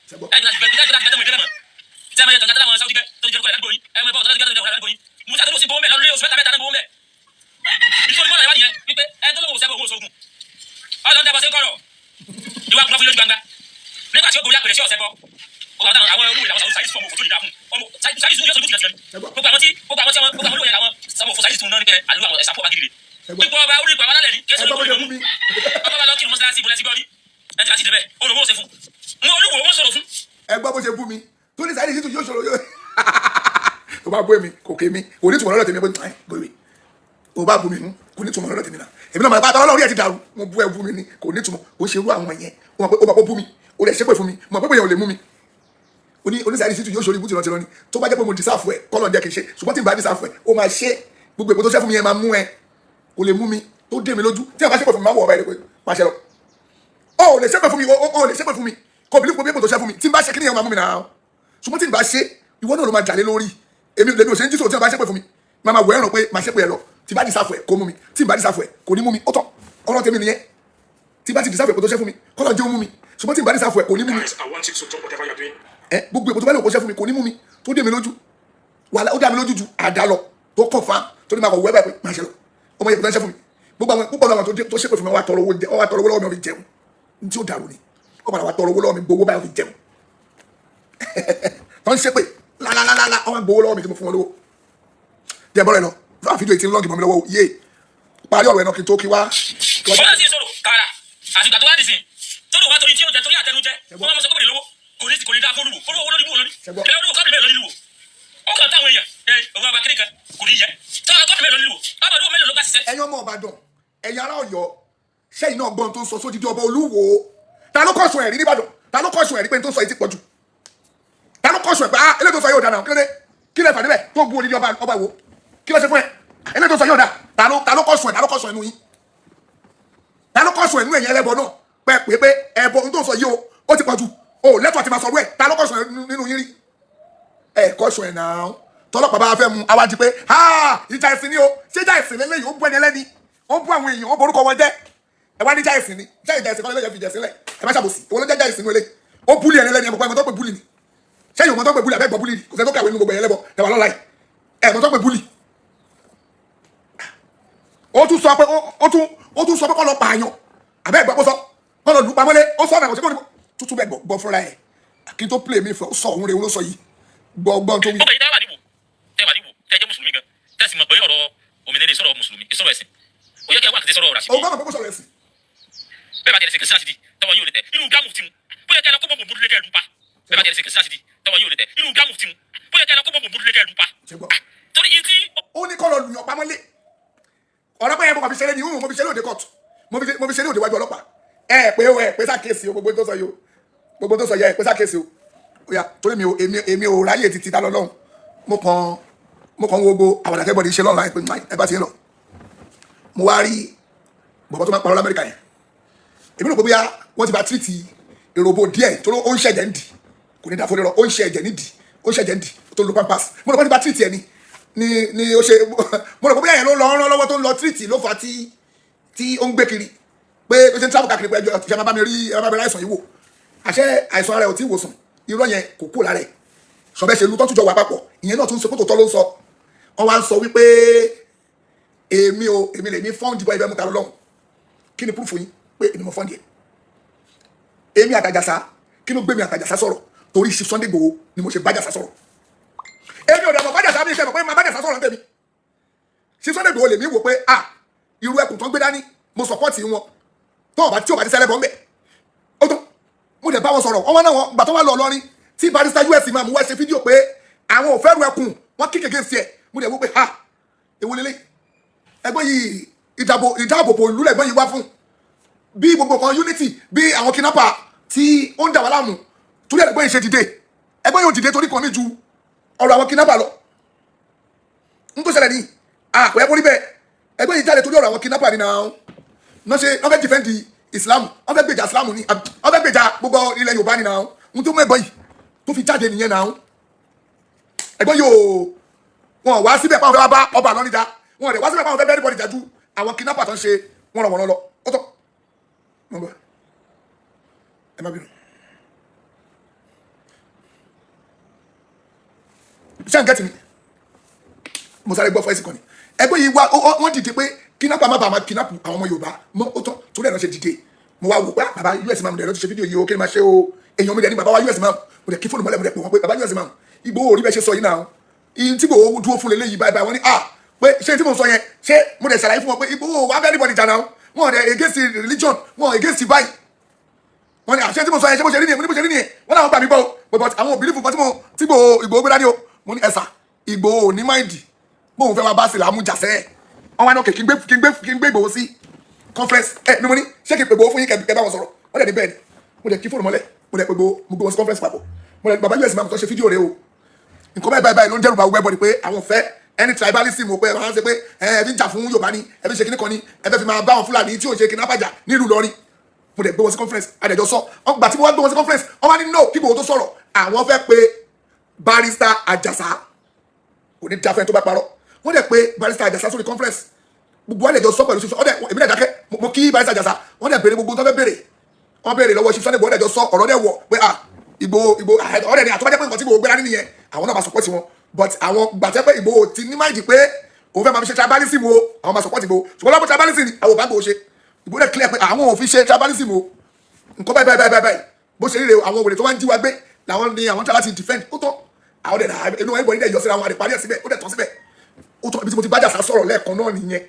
nígbà tí ó gorí àpèrè sí ọ̀sẹ̀ bọ́ àwọn olóyè làwọn sàwọn sáyẹ́sì fún ọmọ òfò tó lè dá fún ọmọ sáyẹ́sì fún yóò sọ lójú gbogbo àwọn olóyè làwọn sàwọn òfò sáyẹ́sì fún náà ní pé àlùwà àwọn ẹ̀sà fún ọba gidi gbogbo ọba orí ìpàwọ́ alálẹ̀ ní kéésì olóyè lòmú ọba bá lọ kí mọ́sálásí ibùdó ẹtí gbọ́rí ẹtí àti ìdẹ̀bẹ̀ olùwọ́ ṣe fún wọn olúwo wọn sọ̀rọ̀ fún. ẹ gbọ́ bó ṣe bú mi tó ní sáyẹ́sì yóò ṣòro yóò tó bá bú mi kò ké mi kò ní tùmọ̀ lọ́dọ̀ tèmi bóyá tó bá bú mi kò ní tùmọ̀ lọ́dọ̀ tèmi náà èmi náà máa bá ọlọ́run rí ẹ̀ ti dàrú mo bú ẹ bú mi ni kò ní tùmọ̀ kò ṣe irú àwọn yẹn ó máa bú mi ó lè ṣépè fún mi mo pé yẹn ò lè mú mi oníṣàyẹ̀dì sí tu yóò ṣorí ibùtì rántí lọ́ni tó bá jẹ́ pé mo dìsáàfù ẹ̀ kọ́lọ̀ ń jẹ́ kí n ṣe ṣùgbọ́n tí n bá dìsáàfù ẹ̀ ó máa ṣe gbogbo èpò tó ṣẹ́ fún mi yẹn máa mú ẹ kò lè mú mi tó dé mi lójú tí a bá ṣépè fún mi máa wọ̀ ọ̀bá ẹ̀ pé máa ṣe lọ ó lè ṣépè fún mi ó lè ṣépè fún mi kò bí èpò tó ṣẹ́ fún mi tí n bá ṣe kí ni yẹn máa mú mi náà ṣùgbọ́n tí n bá ṣe ìwọ náà ló máa jàlé lórí èmi lèmi ò ṣe ń jísò tí a bá ṣépè fún mi máa máa wọ ẹ̀rọ pé máa ṣépè ẹ lọ tí bá dìsáàfù ẹ̀ kó mú mi tí n bá dìsáàfù ẹ̀ kò ní mú mi ó tọ́ ọ̀rọ̀ tèmi nìyẹn tí bá ti dìsáàfù ẹ̀ kó tó ṣẹ́ fún mi kọ́lọ̀ jẹ́ ó mú mi ṣùgbọ́n tí n bá dìsáàfù ẹ̀ kò ní mú mi gbogbo èpò tó bá lè kó ṣẹ́ fún mi kò ní mú mi tó dé mi lójú wàhálà ó dá mi lójú ju àdá lọ tó kọ̀ fa tó ní máa kọ̀ wẹ́ báyìí pé máa ṣe lọ ọmọ yẹn kò tán ṣẹ́ fún mi gbogbo àwọn púpọ̀ àwọn tó ṣépè fún mi wá tọrọ owó lọ́wọ́ mi ò fi jẹun ní tí ó dàrú ni ó padà wá tọrọ owó lọ́wọ́ mi gbowó báyìí ò fi jẹun tó ń ṣépè lálálálá ọmọ gbowó lọ́wọ́ mi tí mo fún wọn lówó jẹ́ bọ́rẹ̀ lọ fún àfíjọ ìtì ńlọ́ọ̀gì mọ́ mi lọ́wọ́ yé parí ọ̀rọ̀ ẹ̀ náà kí n tó kí wá. bọ́lá sì sọ̀rọ̀ tààrà àtìgbà tó wá dì sí tó lò wá torí tí ó jẹ torí àtẹnujẹ wọn máa sọ gómìnà lówó kò ní dáa fún olúwo olúwo lórí ibú olórí kẹlẹ olúwo kábìlì mẹ́rin lórí ibú ó kàn táwọn èèyàn òun àgbà kékeré kan kò ní yẹ táwọn kábìlì mẹ́rin lórí ibú bábà olúwo mẹ́rin ló bá ṣiṣẹ́. ẹ̀yin ọmọ Ìbàdàn ẹ̀yin ará Ọ̀yọ́ sẹ́yìn náà gbọ́n tó ń sọ sódìdí ọba Olúwo ta ló kọ̀sùn ẹ̀rí nìbàdàn ta ló kọ̀sùn ẹ̀rí pé n tó sọ yìí ti pọ̀ jù ta ló kọ̀sùn ẹ̀ pé eléyìí tó sọ yóò dáná kí lè fà níbẹ̀ tó bu odidi ọba wo kí ló ṣe fún ẹ eléyìí tó sọ yóò dá ta ló kọ̀sùn ẹ̀ nù yín ta ló kọ̀sùn ẹ̀ nù ẹ̀yìn ẹlẹ́bọ náà pé ẹbọ n tó sọ yìí ó ti pọ̀ jù o lẹ́tọ̀ àti máa sọ wẹ̀ ta ló kọ̀sùn ẹ̀ nínú yín rí ẹ̀ kọ̀sùn ẹ̀ náà tọ́lọ́pàá bá fẹ́ mu àwa di pé ìjà ìsìn ni o ṣé ìjà ìsìn lélẹ́yìí ó bú ẹni ẹlẹ́ni ó bú àwọn èèyàn ó borúkọ wọn jẹ́ ẹ wá ní ìjà ìsìn ni ìjà ìsìn kan lẹ́yìn fi ìjà sílẹ̀ ẹ má ṣàbòsí ìwọ ló jẹ́ ìjà ìsìn nílé ó búlì ẹni ẹlẹ́ni ẹ̀mọ̀pá ẹ̀mọ̀ tó pè búlì ni ṣé ìwọ̀n tó pè búlì àbẹ́gbọ̀ búlì kò sẹ́ tó kàwé nínú gbogbo ẹ̀yẹ lẹ́bọ̀ ẹ̀wà lọ́la yìí ẹ̀mọ̀ tó pè búlì ó tún sọ pé kọ́ lọ pààyàn àbẹ́gbọ̀ kó sọ kọ́ lọ lù pamọ́lé ó sọ ọ̀nà kò sí kò ní tútù bẹ́ẹ̀ gbọ́ fúnra ẹ̀ kí n tó play mi fẹ́ ó sọ òun rẹ̀ ó ló sọ yìí gbọ́ngbọ́n tó wí. ó bẹ̀rẹ̀ dáwà níbò tẹ́wà níbò tẹ́ jẹ́ mùsùlùmí gan tẹ́sí mọ̀ pé ọ̀rọ̀ òmìnira ìsọ̀rọ̀ mùsùlùmí ìsọ̀rọ̀ ẹ̀sìn ó yẹ kí ẹ wá kìtẹ́ sọ̀rọ̀ ọ̀rọ̀ àṣìbí. ó gbọ́dọ̀ pé kó sọ̀rọ̀ ẹ̀sìn. bẹ́ẹ̀ bá jẹ́ ẹsẹ̀ kìsìn àṣìdí tọwọ́ yóò lè tẹ̀ inú gámù tí mu bó yẹ kí ẹ lọ kó bọ̀m̀bù dúdú lẹ́kẹ̀ẹ́ dùpá bẹ́ẹ̀ bá jẹ́ ẹsẹ̀ kìsìn àṣìdí tọwọ́ yóò lè tẹ̀ inú gámù tí mu bó yẹ kí ẹ lọ kó bọ̀m̀bù dúdú lẹ́kẹ̀ẹ́ dùpá. torí ìtì. ó ní kọ́ lọ lùyàn pamọ́lé ọlọ́pàá yẹn mo kàn fi ṣeré ni mo fi ṣeré òde kóòtù mo fi ṣeré òde wájú ọlọ́pàá pé sákèsì o gbogbo tó sọ yìí o gbogbo tó sọ yẹ pé sákèsì o oya torí èmi ò ráyè títí dá lọ́lọ́run mo kàn wo gbogbo àwọn àdàkẹ́ bọ̀dì iṣẹ́ lọ́nà pé ẹ bá ti ń lọ mo wá rí bọ̀bọ̀ tó máa parọ́ lamẹ́ríkà yẹn èmi rò pé bóyá wọ́n ti bá tírìtì èròbó díẹ̀ tó ó ń ṣẹ̀jẹ̀ ń dì kò ní dáfọ́ lérò ó ń ṣẹ̀jẹ̀ ní dì ó ń ṣẹ̀jẹ̀ ń dì tó ń lo pampers mo rò pé wọ́n ti bá tírìtì ẹ̀ ni ó ṣe mo rò pé bóyá yẹn ló lọ rán lọ́wọ́ tó ń lọ tírìtì ló fà tí ó ń gbé kiri pé ó ṣe ń travel káàkiri pé ẹjọ́ ìṣẹ́ máa bá mi rí àìsàn yìí wò àṣẹ àìsàn ara ẹ̀ ò tí ì wòsàn irọ́ yẹn kò kúrò lára ẹ̀ sọ̀bẹ́ ṣe lu tó tún jọ wà papọ̀ ìyẹn náà tún ṣe kótó tọ́ ló ń sọ wọ́n wá ń sọ wípé èmi lè ní fọ́ǹdì bọ́ ibẹ̀ mú ta lọ́hùn kí ni púrúfù yín pé èmi mo fọ́ǹdì ẹ̀ èmi àtàjàsá kí ló gbé mi àtàjàsá sọ̀rọ̀ torí ṣe Sunday Igboho ni mo ṣe bájàsá sọ̀rọ̀ èmi ò dàbọ̀ bájàsá mi ṣe mọ̀ pé máa bájàsá sọ̀rọ̀ tẹ̀mí ṣe Sunday Igboho lèmi wò pé irú ẹkùn tó ń gbé dání mo sọ̀pọ̀tì wọn tó ọba tí ò bá ti ṣẹlẹ̀ bọ́ ń bẹ̀ ó tán mo dẹ̀ bá wọn sọ̀rọ̀ ọwọ́ náà wọn gbà tó wà lọ lọ́rin tí barista us máa mú wá ṣe fídíò pé àwọn ò fẹ́ ru ẹkùn wọn kí kékeré sí ẹ mo dẹ̀ wò pé ewu lélẹ̀ ẹgbẹ́ yìí ìdáàbòbò ìlú lẹ́gbẹ́ yìí wá fún bí gbogbo kan unity bí àwọn kidnapper tí ó ń dà wá láàmú torí ẹgbẹ́ yìí ṣe dìde ẹgbẹ́ yóò dìde torí kan mi ju ọ̀rọ̀ àwọn kidnapper lọ n tó ṣẹlẹ̀ ní àpẹẹ kórí bẹ́ẹ̀ ẹgbẹ́ yìí jáde torí ọ̀rọ̀ àwọn kidnapper nínú àwọn náà ṣe wọ́n fẹ́ defend Islam wọ́n fẹ́ gbèjà Islam ní wọ́n fẹ́ gbèjà gbogbo ilẹ̀ Yorùbá nínú àwọn ohun tó mú ẹgbẹ́ yìí tó fi jáde nìyẹn náà ẹgbẹ́ yóò wọn wá síbẹ̀ pàwọn fẹ́ wá bá ọba àná níjà wọn rẹ̀ wá síbẹ̀ pàwọn fẹ́ bẹ́ẹ̀ níbọ̀dì jájú àwọn kidnapper tó ń ṣe wọ́n ràn wọ́n lọ ọ̀tọ̀ ẹ má bínú. ṣé à ń gẹ́tì mi mo sáré gbọ́ fọ́ẹ́sì kan ni ẹgbẹ́ yìí wá wọ́n dìde pé kidnapper má bàa máa kidnap àwọn ọmọ Yorùbá mọ́ ó tán torí ẹ̀ náà ṣe dìde mo wá wò pé bàbá US mam dẹ̀ ló ti ṣe fídíò yìí o kí ni máa ṣe o èèyàn mi dẹ̀ ní bàbá wa US mam mo dẹ̀ kí fóònù mọ́lẹ̀ mo dẹ̀ pè wọ́n pé bàbá US mam Ìgbòho orí bẹ́ẹ̀ ṣe sọ yìí náà ìyìn tí Ìgbòho dúró fún lélẹ́yìí báyìí wọ́n ní pé ṣé tí mo sọ yẹn ṣé mo dẹ̀ ṣàlàyé fún wọn pé Ìgbòho wà bẹ́ẹ̀ anybody jà náà wọn dẹ̀ against religion wọn against báyìí wọ́n ní àṣẹ tí mo sọ yẹn ṣé mo ṣe rí nìyẹn mo ní mo ṣe rí nìyẹn wọ́n náà gbà mí gbọ́ but àwọn believe kan tí Ìgbòho gbé dání o mo ní ẹ̀sà Ìgbòho ní máìndì bóun fẹ́ wá bá sílẹ̀ àmújàsẹ́ wọ́n wá ní òkè kí n gbé Ìgbòho sí conference ni mo ní ṣé kí n pè Ìgbòho fún yín kẹ́ bá wọn sọ̀rọ̀ wọ́n dẹ̀ ní bẹ́ẹ̀ ni mo dẹ̀ kí fóònù mọ́lẹ̀ mo dẹ̀ pè Ìgbòho mo gbé wọn sí conference papọ̀ mo dẹ̀ bàbá US máa tó ṣe fídíò rẹ o nǹkan báyìí ló ń dẹ́rù bá gbogbo ẹbọ ni pé àwọn fẹ́ ẹni tribalism o pé ẹ máa ń ṣe pé ẹ fi ń jà fún Yorùbá ni ẹ fi ń ṣe kíní kan ni ẹ fẹ́ fi máa bá àwọn Fúlàní tí ò ń ṣe kíní abàjà nílùú Ìlọrin mo dẹ̀ gbé wọn sí conference adẹ̀jọ́ sọ ọgbà tí mo wá gbé wọn sí conference wọ́n wá ní no kí Ìgbòho tó sọ̀rọ̀ àwọn fẹ́ pé Barrister Àjàsá kò ní dáfẹ́ tó bá parọ́ wọ́n dẹ̀ pé Barrister Àjàsá sórí conference gbogbo adẹ̀jọ́ sọ pẹ̀lú ṣíṣọ́ ọ̀dẹ̀ èmi dẹ̀ dákẹ́ mo kí Barrister Àjàsá wọ́n dẹ̀ béèrè gbogbo tó fẹ́ béèrè wọ́n béèrè lọ́wọ́ ṣíṣọ́ níbo ọ̀dẹ̀jọ́ sọ ọ̀rọ̀ dẹ̀ wọ̀ pé Ìgbòho ọ̀dẹ̀ ni àtọ́bàjẹ́ pé nǹkan tí Ìgbòho gbéra nìyẹn àwọn náà máa support wọn but àwọn gbàtẹ́ pé Ìgbòho ti ní máìdì pé òun fẹ́ máa fi ṣe tribalism o àwọn máa support Ìgbòho ṣùgbọ́n lọ́pọ̀ tribalism ni àwọn ò bá Ìgbòho ṣe Ìgbòho dẹ̀ clear pé àwọn ò fi ṣe tribalism o nǹkan báyìí bó ṣe ríre àwọn òwèrè tó wá ń jí wa gbé làwọn ni àwọn tí a láti defend ó tọ́ àwọn dẹ̀ náà inú ẹ̀bọ̀ nílẹ̀ yọ síra wọn àdìparí ẹ̀ síbẹ̀ ó dẹ̀ tán síbẹ̀ ó tọ́ ibi tí mo ti bá Àjàsá sọ̀rọ̀ lẹ́ẹ̀kan náà nìyẹn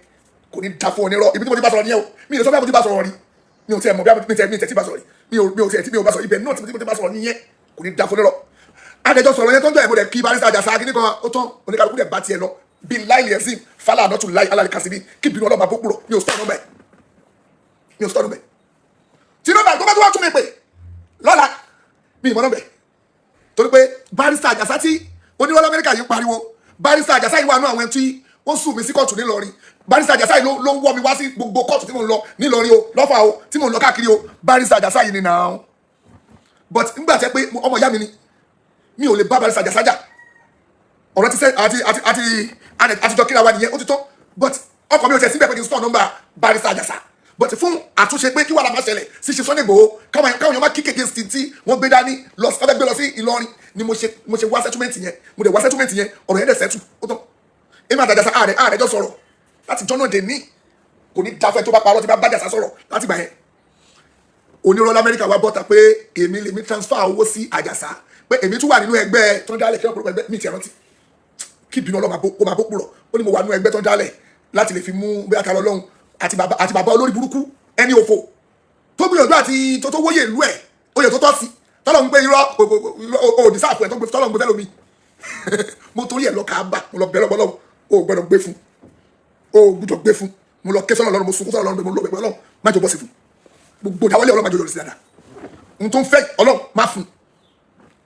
kò ní da fún onírọ́ ibi tí mo ti bá sọ̀rọ̀ nìyẹn o mi ò sọ bí mo ti bá sọ̀rọ̀ rí mi ò tiẹ̀ mọ̀ bí mi tẹ̀ tí bá sọ̀rọ̀ rí mi ò bá sọ̀rọ̀ ibẹ̀ náà tí mo ti bá sọ̀rọ̀ nìyẹn kò ní da fún onírọ́ adẹjọ́ sọ̀rọ̀ yẹn tó ń jọ ẹ̀mọ́ dẹ̀ kí Barrister Àjàsá kíní kan ó tán oníkàlùkù dẹ̀ bá tiẹ̀ lọ bí láìlì ẹ̀sìn fálà àná tún láì alálẹ̀ kásìbí kí bínú ọlọ́mà bó kúrò mi ò sọ̀rọ̀ bẹ́ẹ̀ tí nọ́mbà tó bá tó wá tún mi pè lọ́la mi ìmọ̀ nọ́mbẹ̀ torí pé Barrister Àjàsá tí onírọ́lá Amẹ́ríkà yìí pariwo Barrister Àjàsá yìí wà nú àwọn tí wọ́n sùn mí sí kóòtù nílọrin Barrister Àjàsá yìí ló ń wọ́ mi wá sí gbogbo kóòtù tí mò ń lọ nílọrin o lọ́fà o tí mò ń lọ káàkiri o Barrister Àjàsá yìí ni nà án but nígbà tẹ́ pé ọmọ ìyá mi ni mi ò lè bá Barrister Àjàsá jà ọ̀rọ̀ ti sẹ́ àtijọ́ kíra wa nìyẹn ó ti tọ́ but ọkọ̀ mi ò tẹ̀ síbẹ̀ pé kí n sọ nọ́mbà Barrister Àjàsá but fún àtúnṣe pé kí wàhálà máa ṣẹlẹ̀ sí ṣe Sunday Igboho káwọn èèyàn máa kíkè against tí wọ́n gbé dání fẹ́ gbé lọ sí Ìlọrin ni mo ṣe wá settlement yẹn mo dẹ̀ wá settlement yẹn ọ̀rọ̀ yẹn dẹ̀ settle ó tán èmi àti Àjàsá ààrẹ jọ sọ̀rọ̀ láti jọ́nà dè ní kò ní dáfẹ́ tó bá parọ́ tí bá Àjàsá sọ̀rọ̀ láti gbà yẹn onírọ́lá Amẹ́ríkà wá bọ́ta pé èmi lèmi transfer owó sí Àjàsá pé èmi tún wà nínú ẹgbẹ́ tó ń dálẹ̀ kí wọ́n ẹgbẹ́ mi ti rántí kí ìbínú ọlọ́mà kó máa bó purọ́ ó ní mo wà nínú ẹgbẹ́ tó ń dálẹ̀ láti lè fi mú bí àkàrà Ọlọ́run àti bàbá olórí burúkú ẹni òfò tó gbìyànjú àti tó wóye ìlú ẹ̀ oyè tó tọ́ sí tọ́lọ̀ ń gbé irọ́ òdì sáàpù ẹ̀ tó gbé tọ́lọ̀ ń gbé fẹ́lómi mo torí ẹ̀ lọ Káàbà mo lọ bẹ̀rẹ̀ Ọlọ́run o gbọ́dọ̀ gbé fún o gbọ́dọ̀ gbé fún mo lọ ké sọ́nà Ọlọ́run mo sunkún sọ́nà Ọlọ́run mo lọ bẹ̀rẹ̀ Ọlọ́run má jọ bọ́ sí fún gbogbo ìdáwọ́lé Ọlọ́run má jọ yọrọ sí dáadáa n tó ń fẹ́ Ọlọ́run má fún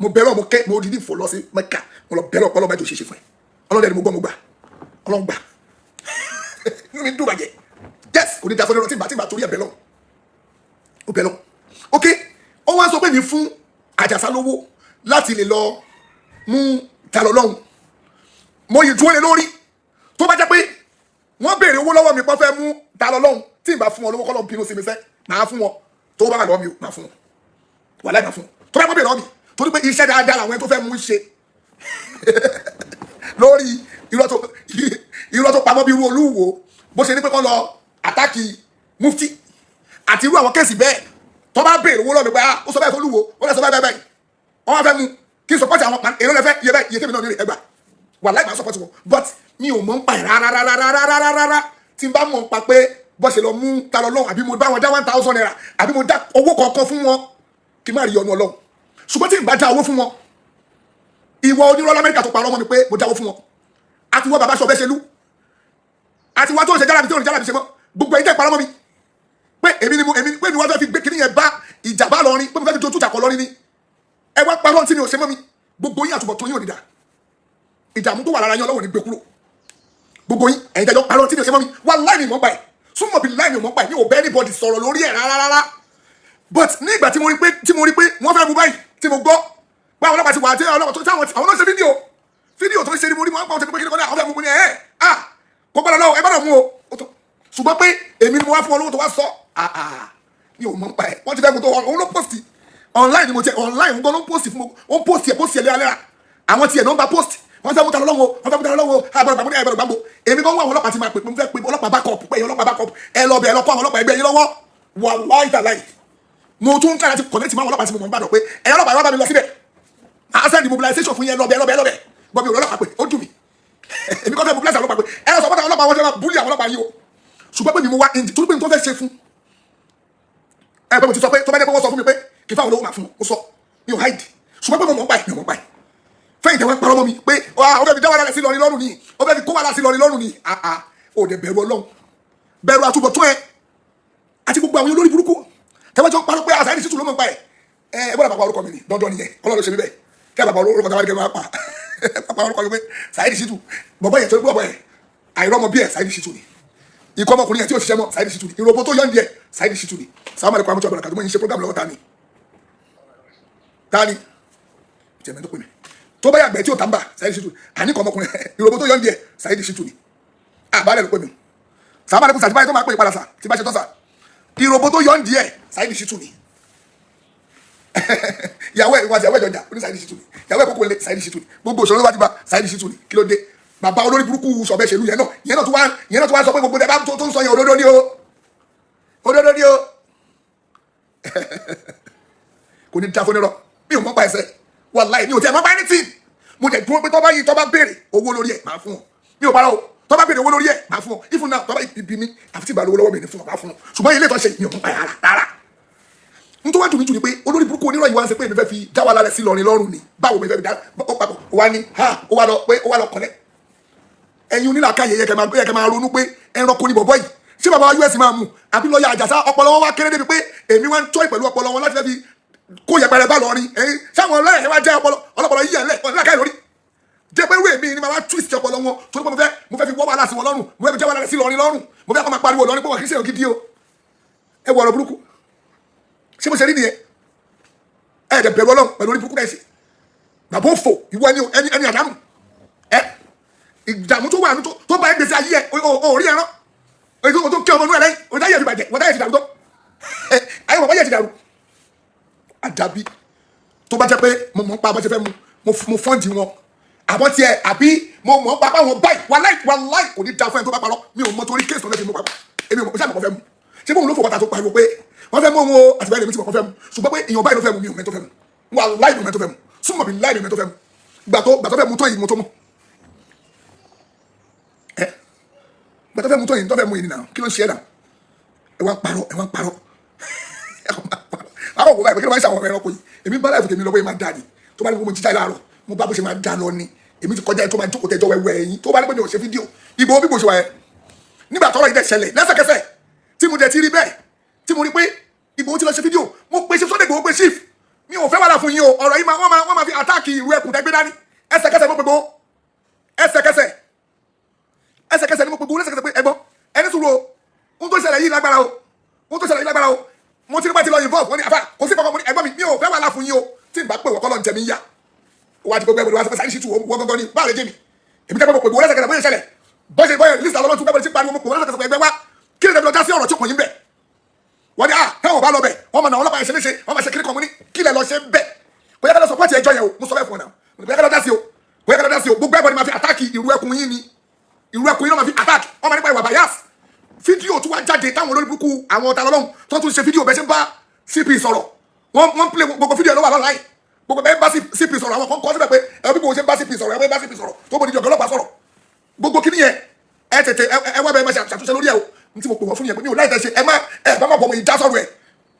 mo bẹ̀rẹ̀ mo ké mo dìdí fò lọ sí Mẹ́kà mo lọ bẹ̀rẹ̀ Ọlọ́run má jọ ṣe fún ẹ Ọlọ́run dẹ̀ ni mo gbọ́ mo gbà Ọlọ́run gbà inú mi dùn bàjẹ́ yes kò ní da fún ẹni tí ìgbà torí ẹ̀bẹ̀ lọ ó bẹ̀ lọ ok ó wá sọ pé mi fún Àjàsá lówó láti lè lọ mú Talọ Lọ́hùn mo yìí dúró lé lórí tó bá jẹ́ pé wọ́n béèrè owó lọ́wọ́ mi pọ́n fẹ́ mú Talọ Lọ́hùn tí ìgbà fún wọn lówó kọ́lọ́ bínú sí mi fẹ́ máa fún wọn tó bá wà lọ́wọ́ mi máa fún wọn wà láì máa fún wọn tó bá béèrè lọ́wọ́ mi torí pé iṣẹ́ dáadáa làwọn ẹni tó fẹ́ mú ṣe lórí irọ́ tó pamọ́ bí irú Olúwo bó ṣe ní pé kọ́ lọ àtàkì mufti àti irú àwọn kéèsì bẹ́ẹ̀ tó bá béèrè owó lọ́mí pé ó sọ báyìí fún Olúwo ó lọ sọ báyìí wọ́n wá fẹ́ mú kí n sọpọ́tì àwọn èrò lẹ́fẹ́ iye bẹ́ẹ̀ iye tèmi náà nílé ẹgbà wà láì máa sọpọ́tì wọn but mi ò mọ̀ ń pa ẹ̀ rárá tí n bá mọ̀ ń pa pé bọ́ ṣe lọ mú Talọ Lọ́hùn àbí mo bá wọn dá 1,000 naira àbí mo dá owó kọ̀ọ̀kan fún wọn kí n má rí ọ̀nà Ọlọ́run ṣùgbọ́n tí n bá dá owó fún wọn ìwọ onírọ́lá Amẹ́ríkà tó parọ́ mọ́ mi pé mo dáwó fún wọn àti wọ́n bàbá sọ bẹ́ẹ̀ ṣe lú àti wá tó ń ṣe jálàbí tó ń jálàbí ṣe mọ́ gbogbo ẹ̀yin tẹ́ parọ́ mọ́ mi pé èmi pé mi wá fẹ́ fi gbé kíní yẹn bá ìjàmbá lọrin pé mi fẹ́ fi dojú ìtàkọ̀ lọrin ni ẹ wá parọ́ tí mi ò ṣe mọ́ mi gbogbo yín àtúbọ̀ tó yín ò ní dà ìdààmú tó wà lára yín Ọlọ́run ní gbé kúrò gbogbo yín ẹ̀yin tẹ́jọ́ parọ́ tí mi ò ṣe mọ́ mi wà láì mi mọ́ gbà ẹ̀ súnmọ́ bí láì mi mọ́ gbà ẹ̀ mi ò bẹ́ anybody sọ̀rọ̀ lórí ẹ̀ rárá but ní ìgbà tí mo rí pé wọ́n fẹ́ mú báyìí tí mo gbọ́ pé àwọn ọlọ́pàá ti wà àti àwọn náà ṣe fídíò tó ń ṣe ni mo rí wọn pa ọ̀tẹ̀ pé kí ni kọ́ni àwọn fẹ́ mú mi ní kó gbọ́dọ̀ lọ́wọ́ ẹ bá dọ̀ mú o ṣùgbọ́n pé èmi ni mo wá fún olówó tó wá sọ mi ò mọ̀ pa ẹ̀ wọ́n ti fẹ́ mú tó òun ló post online ni mo tẹ online ń gbọ́ ló ń post fún mo ó ń post ẹ̀ léraléra àwọn tiẹ̀ ló ń bá post wọ́n fẹ́ mú ta lọ́wọ́ àbọ̀rọ̀ gbàgbó èmi kan wọ́n àwọn ọlọ́pàá ti máa pè mo fẹ́ pe ọlọ́pàá backup pé ọlọ́pàá backup ẹ lọ bẹ̀ ẹ lọ kó àwọn ọlọ́pàá ẹgbẹ́ yín lọ́wọ́ wallahi tallahi mo tún ń kára ti connect mọ́ àwọn ọlọ́pàá tí mo mọ̀ ń bá dọ̀ pé ẹ ọlọ́pàá yóò bá mi lọ síbẹ̀ máa send mobilization fún yẹn lọ́bẹ̀ gbọ́ mi ò lọ́pàá pé ó dùn mí èmi kọ́ fẹ́ mobilize àwọn ọlọ́pàá pé ẹ lọ sọ fún ọlọ́pàá wọn ṣe máa búlì àwọn ọlọ́pàá yìí o ṣùgbọ́n pé mi mo wá torí pé mi tó fẹ́ ṣe fún ẹ pé mo ti sọ pé tó bá dé pé wọ́n sọ fún mi pé kì í fáwọn olówó máa fún mo sọ mi ò hide ṣùgbọ́n pé mo mọ̀ ń pa ẹ̀ fẹ́yìn tẹ́wọ́n parọ́ mọ́ mi pé ó fẹ́ fi dá wàhálà sí lọ́rin lọ́rùn ni ó fẹ́ fi kó wàhálà sí lọ́rin lọ́rùn ni ó dẹ̀ bẹ̀rù Ọlọ́run bẹ̀rù àtúbọ̀tán ẹ àti gbogbo àwọn olórí burúkú tẹ́wọ́n jọ parọ́ pé Saheed Shittu ló mọ̀ ń pa ẹ̀ ẹ gbọ́dọ̀ bàbá orúkọ mi ni dandan nìyẹn Ọlọ́run ṣe mí bẹ́ẹ̀ kí bàbá orúkọ tàbí kẹ́ máa pa bàbá orúkọ mi pé Saheed Shittu bọ̀bọ̀ yẹn tó gbọ́ yẹn àìrọ́mọ bí ẹ̀ Saheed Shittu ni ikọ́ ọmọkùnrin yẹn tí ò ṣiṣẹ́ mọ́ Saheed Shittu ni ìròbó tó yọ̀ ń díẹ̀ Saheed Shittu ni sàmúlẹ̀ kọ́ àmúṣọ àbẹ̀rẹ̀ kàdúmọ̀ yìí ṣe program lọ́wọ́ tani tẹ̀mẹ́ tó pè mí tó bá yàgbẹ́ tí ò tàǹbà Saheed Shittu àníkọ́ ọmọkùnrin ìròbó tó yọ̀ ń díẹ̀ Saheed Shittu ni àbálẹ̀ ló pè mí sàmúlẹ̀ kù sàtìbáyé tó máa pè é padà sà tí bá ṣe tọ́ sà ìròbó tó yọ̀ ń díẹ̀ Saheed Shittu ni ìyàwó ẹ̀ wá sí ìyàwó ìjọjà oní Saheed Shittu ni ìyàwó ẹ̀ kókó lé Saheed Shittu ni gbogbo òṣèlú wá ti bá Saheed Shittu ni kí ló dé bàbá olórí burúkú sọ̀bẹ̀ ṣèlú yẹn náà tó wá sọ pé gbogbo ẹ̀ bá tó ń sọ yẹn òdodo ni o kò ní dáfó nírọ̀ mi ò mọ̀ pa ẹsẹ̀ wàláhì mi ò tẹ́ mọ́ pa anything mo jẹ́ dúró pé tọ́ bá yí tọ́ bá béèrè owó lórí ẹ̀ máa fún ọ mi ò parọ́ o tọ́ bá béèrè owó lórí ẹ̀ máa fún ọ ifun náà tọ́ bá ibi mi àfi tí ìgbà lówó lọ́wọ́ mi ní fún ọ máa fún ọ ṣùgbọ́n ilé ìtọ́ ṣe mi ò mọ̀ pa rárá nítorí wá dùn mí jù ni pé olórí burúkú onírọ̀ yìí wá ń ṣe pé èmi fẹ́ fi dá wa lálẹ́ sí lọ́rin lọ́rùn ni báwo mi fẹ́ fi dá ó papọ̀ ó wá ní ó wá lọ kọ́lẹ́ ẹ̀yin onílàkàyè yẹ kẹ́ máa ronú pé ẹranko ni bọ̀bọ̀ yìí ṣé bàbá US máa mú àbí lọ́ọ̀yà Àjàsá ọpọlọ wọn wá kéré débi pé èmi wá ń tọ́ ìpẹ̀lú ọpọlọ wọn láti fẹ́ fi kó yẹpẹrẹ bá lọ́rin ẹ̀yin sáwọn ọlọ́yà yẹn wá jẹ́ ọlọ́pọlọ yíyà ńlẹ̀ onílàkàyè lórí jẹ́ pé wíwèé mi ni màá wá twist ọpọlọ wọn torí pé mo fẹ́ fi wọ́ wàhálà sí wọn lọ́rùn mo fẹ́ fi jẹ́ wàhálà sí lọ́rin lọ́rùn mo fẹ́ kọ́ máa pariwo lọ́rin pé wọ́n kì í ṣe ògidì o ẹ wọ ọ̀rọ̀ burúkú ṣé mo ṣe rí nìyẹn ẹ dẹ̀ bẹ̀rù Ọlọ́run pẹ̀lú orí burúkú náà ṣe bàbá òfò ìwọ ẹni àdánù ẹ ìdààmú tó wà ní tó bá ẹgbèsè ayé ẹ orí ẹran èyí tó kí ọmọ inú ẹ lẹ́yìn wọ́n táyé ti bàjẹ́ wọ́n táyé ti dàrú tó ayé wọ́n bá yẹ ti dàrú àdàbí tó bá jẹ́ pé mo mọ̀ ń pa abọ́sẹ̀ fẹ́ mo fọ́ǹdì wọn àbọ̀ tiẹ̀ àbí mo mọ̀ ń pa wọn báyìí wàláì kò ní da fún ẹni tó bá parọ́ mi ò mọ torí kéèsì tó lẹ́sìn mú papọ̀ èmi ò mọ̀ sáà mọ̀ fẹ́ mu ṣé bóun ló fò bàtà tó pariwo pé wọ́n fẹ́ mú òun o àtìbáyé lèmi tí mo fẹ́ mu ṣùgbọ́n pé èèyàn báyìí ló fẹ́ mu mi ò mẹ́tọ́ fẹ́ mu wàláì mi ò mẹ́tọ́ fẹ́ mu súnmọ́ mi láì mi ò mẹ́tọ́ fẹ́ mu gbàtọ́ fẹ́ mu tó yìí mo tó mọ̀ gbàtọ́ fẹ́ mu tó yìí tó fẹ́ mu yìí nìyà kí ló ń ṣe é dà ẹ wá ń parọ́ àwọn òwò báyìí pé kí ló máa ń ṣàwọn ẹranko yìí èmi bá láìpẹ́ tèmi lọ́wọ́ yìí máa dà ní tó bá ní gbogbo jíjà láàárọ̀ mo bá bó ṣe máa dà lọ ni èmi ti kọjá ẹ tó máa jókòó tẹjọ wẹwẹ ẹyin tó bá ní pé mi ò ṣe fídíò ìbò bí mo ṣe wà yẹn nígbà tọ́rọ̀ yìí dẹ̀ ṣẹlẹ̀ lẹ́sẹ̀kẹsẹ̀ tí mo dẹ̀ ti rí bẹ́ẹ̀ tí mo rí pé ìbò ti lọ ṣe fídíò mo pe ṣe Sunday Igboho pé chief mi ò fẹ́ wàhálà fún yín o ọ̀rọ̀ yìí wọ́n máa fi àtáàkì ìlú ẹkùn tẹ́gbẹ́ dání ẹsẹ̀kẹsẹ̀ mo pe gbó ẹsẹ̀kẹsẹ̀ ni mo pe gbó lẹ́sẹ̀kẹsẹ̀ pé ẹgbọ́n ẹni sùúrù o ohun tó ṣẹlẹ̀ yìí lágbára o mo ti ní bá ti lọ involve wọn ni àfà kò sí kankan mo ní ẹ̀gbọ́n mi ò fẹ́ wàhálà fún yín o tí n bá pè wọ́n kọ́ lọ́n jẹ mi yá wọ́n ti gbogbo ẹgbẹ́ wọn sọ pé Saheed Shittu wọ́n gangan ni báwo lè jẹ́ mi èmi tẹ́ pé mo pè wọ́n lẹ́sẹ̀kẹsẹ̀ bóyá ìṣẹ̀lẹ̀ bọ́sẹ̀ list àwọn ọlọ́tún gbẹ́bọ̀lẹ̀ sí pariwo mo pè wọ́n lẹ́sẹ̀kẹsẹ̀ ẹgbẹ́ wa kí lè dá sí ọ̀rọ̀ tí kò yín bẹ̀ wọ́n ní táwọn bá lọ bẹ̀ wọ́n mọ̀ náà ọlọ́pàá ẹ̀ṣẹ̀ léṣe wọ́n máa ṣe kiri kan mo ní kí lè lọ ṣe bẹ̀ kò yẹ ká lọ sọpọ́ọ̀tì ẹjọ́ yẹn o mo sọ bẹ́ẹ̀ fún ọ náà kò yẹ ká lọ dá sí o gbogbo ẹgbẹ́ ni máa fi àtáàkì ìrú ẹkùn yín náà máa fi àtáàkì wọ́n máa nípa ìwà bias fídíò tó wá jáde táwọn olórí burúkú àwọn ọ̀tá lọ́lọ́run tó tún ṣe fídíò bẹ́ẹ̀ ṣe ń bá CP sọ̀rọ̀ wọ́n play gbogbo fídíò ló wà lọ́láì gbogbo bẹ́ẹ̀ bá CP sọ̀rọ̀ àwọn kan kọ́ síbẹ̀ pé ẹ bí mo ṣe ń bá CP sọ̀rọ̀ ẹ bá CP sọ̀rọ̀ tó bọ̀ ní ìjọba ọlọ́pàá sọ̀rọ̀ gbogbo kíní yẹn ẹ tètè ẹ wá bẹ́ẹ̀ máa ṣàtúnṣe lórí ẹ o ní tí mo pè wọ́n fún yẹn pé ní o láì tẹ́ ṣe ẹ bá má bọ̀ mọ́ ìjà sọ̀rọ̀ ẹ̀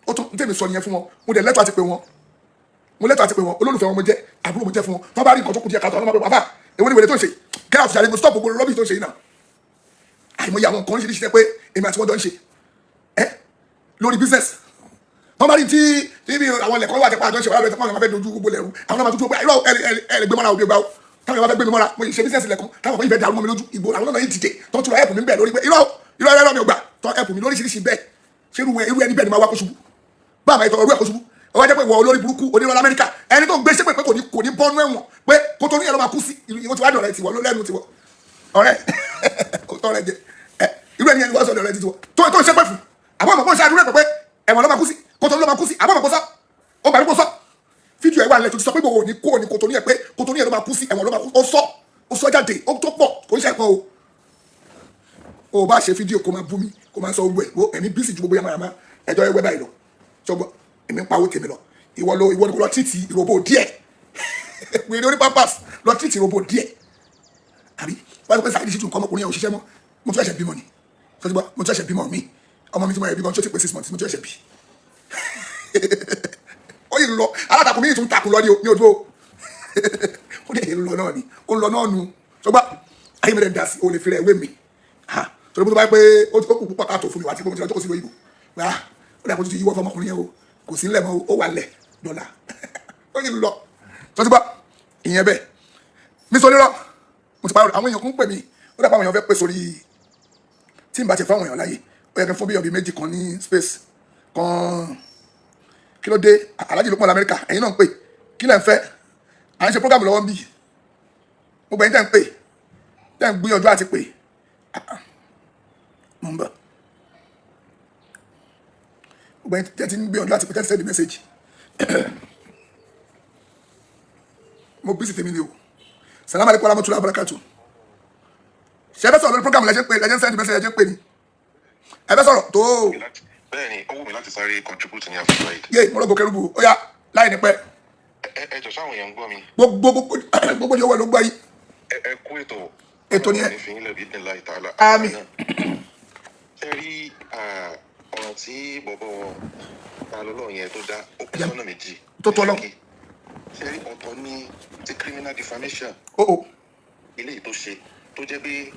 ó tún ní tèmi sọ nìyẹn fún wọn mo dẹ̀ lẹ́tọ̀ àti pé wọn olólùfẹ́ wọn mo jẹ́ àbúrò mo jẹ́ fún wọn tó bá rí nǹkan tó kù díẹ̀ káàtó ọlọ́mọ pé bàbá èwo ni wèrè tó ń ṣe kẹ́rà ọ̀fìsà lè mo stop gbogbo rọ́bì tó ń ṣe yìí náà àìmọye àwọn nǹkan oríṣiríṣi tẹ́ pé èmi àti wọ́n jọ ń ṣe lórí business wọ́n bá rí tí bí àwọn ilẹ̀kọ́ wà tẹ́pá àjọ ṣe wà lọ́wọ́ tẹ́pá àwọn fẹ́ dojú gbogbo lẹ́rú àwọn náà máa dúdú pé irọ́ ẹ̀rẹ̀gbẹ́ mọ́ra òbí gbà ó táwọn ìwà fẹ́ gbé mi mọ́ra mo ṣe business ilẹ̀kùn táwọn ìfẹ́ dàrú mọ́ mi lójú ìbò àwọn náà yìí dìde tó ń tura ẹ̀pù mi bẹ́ẹ̀ lórí pé irọ́ mi ò gbà tó ẹ̀pù mi lóríṣiríṣi bẹ́ẹ̀ ṣé irú ẹni bẹ́ẹ̀ ni máa wá kó ṣubú bá àmà ìtọ́ ọ̀rú ẹ̀ kó ṣubú ó wá jẹ́ pé ìwọ olórí burúkú onírọ̀ Amẹ́ríkà ẹni tó ń gbé ṣépè pé kò ní bọ́nú ẹ̀wọ̀n pé kó tó ní ẹ̀ ló máa kú sí ìwọ ti wá dọ̀rẹ́ tiwọ ló lẹ́nu tiwọ ọ̀rẹ́ kò tọ́ rẹ jẹ irú ẹni wá sọ dọ̀rẹ́ tiwọ tó ń ṣépè fún àbọ̀ àmọ̀ kó ṣe àdúrà pé ẹ̀wọ̀n ló máa kú sí kó tó ló máa kú sí àbọ̀ àmọ̀ kó sọ ó bàrí kó sọ fídíò ẹ̀ wà lẹ́tọ̀ ti sọ pé gbogbo òní kó ní kò tó ní ẹ̀ pé kó tó ní ẹ̀ ló máa kú sí ẹ̀wọ̀n ló máa kú ó sọ jáde ó tó pọ̀ kò ń ṣe ẹ̀kọ́ o bá ṣe fídíò kó máa bú mi kó máa sọ owó ẹ̀ ẹ̀mí bísí ju gbogbo yamayama ẹjọ́ ẹwẹ́ báyìí lọ ṣọgbọ́n èmi ń pawó tèmi lọ ìwọ ni kò lọ títì ìròbó díẹ̀ wèrè orí papas lọ títì ìròbó díẹ̀ àbí wọ́n ti pẹ́ sáyẹ́dì sí tún kọ́ ọmọkùnrin yẹn òṣìṣẹ́ mọ́ mo tún ẹ̀ṣẹ̀ bímọ ni ṣọgbọ́n mo tún ẹ̀ṣẹ̀ bímọ mi ọmọ mi tí mo yẹ bí gan tó ti pé 6 months mo tún ẹ̀ṣẹ̀ bí ó yìí lọ alátakùn mi tún takùn lọ ní odò ó dẹ̀ yìí lọ náà ni ó ń lọ náà nu ṣọgbọ́n ayé mi rẹ̀ ń da sí o lè fi rẹ̀ wé mi torí bó tó bá yẹ pé ó kù púpọ̀ káàtó fún mi wá tí mo ti lọ jókòó sí lóyìnbó ó dẹ̀ kó ti yíwọ́ fọmọkùnrin yẹn o kò sí nílẹ̀ mọ́ ó wà lẹ̀ dọ́là ó yìí lọ tọ́jú bá ìyẹn bẹ́ẹ̀ mi sọ lérò mo ti parí àwọn èèyàn kún pè mí ó dàpọ̀ àwọn èèyàn fẹ́ pè sórí tí n bá ti fún àwọn èèyàn láyè ó yẹ kí n fún bí ọbí méjì kan ní space kan kí ló dé Alhaji Lukman Amẹ́ríkà ẹ̀yin náà ń pè kí lẹ̀ ń fẹ́ à ń ṣe program lọ́wọ́ ń bì gbogbo ẹ̀yin tẹ́ ń pè tẹ́ ń gbìyànjú àti pè mo ń bọ̀ gbogbo ẹ̀yin tẹ́ ti ń gbìyànjú àti pè tẹ́ ti send message mo bí sí tèmi ni o salamu alaikum warahmatullahi wabarakatuh ṣe fẹ́ sọ̀rọ̀ lórí program lẹ́jẹ̀ pé lẹ́jẹ̀ send message lẹ́jẹ̀ pé ni ẹ fẹ́ sọ̀rọ̀ tó. bẹ́ẹ̀ni ó wù mí láti sáré contribute ní àfihàn yìí. yé mo lọ gòkè rúbu ó yá láì ní pẹ́. ẹ jọ sáwọn èèyàn ń gbọ́ mi. gbogbo ni owó ẹ̀ ló gbọ́ yìí. ẹ kú ètò ni ẹ. ìfìyín lẹbi ní láì tààlà. àmín. ẹ rí ọ̀ràn tí bọ̀bọ̀ Talọ́lọ́ yẹn tó dá ó pín sọ́nà méjì. tó tọ́ lọ. ṣe rí ọ̀tọ̀ ní ti criminal defamation. eléyìí tó ṣe tó jẹ́ pé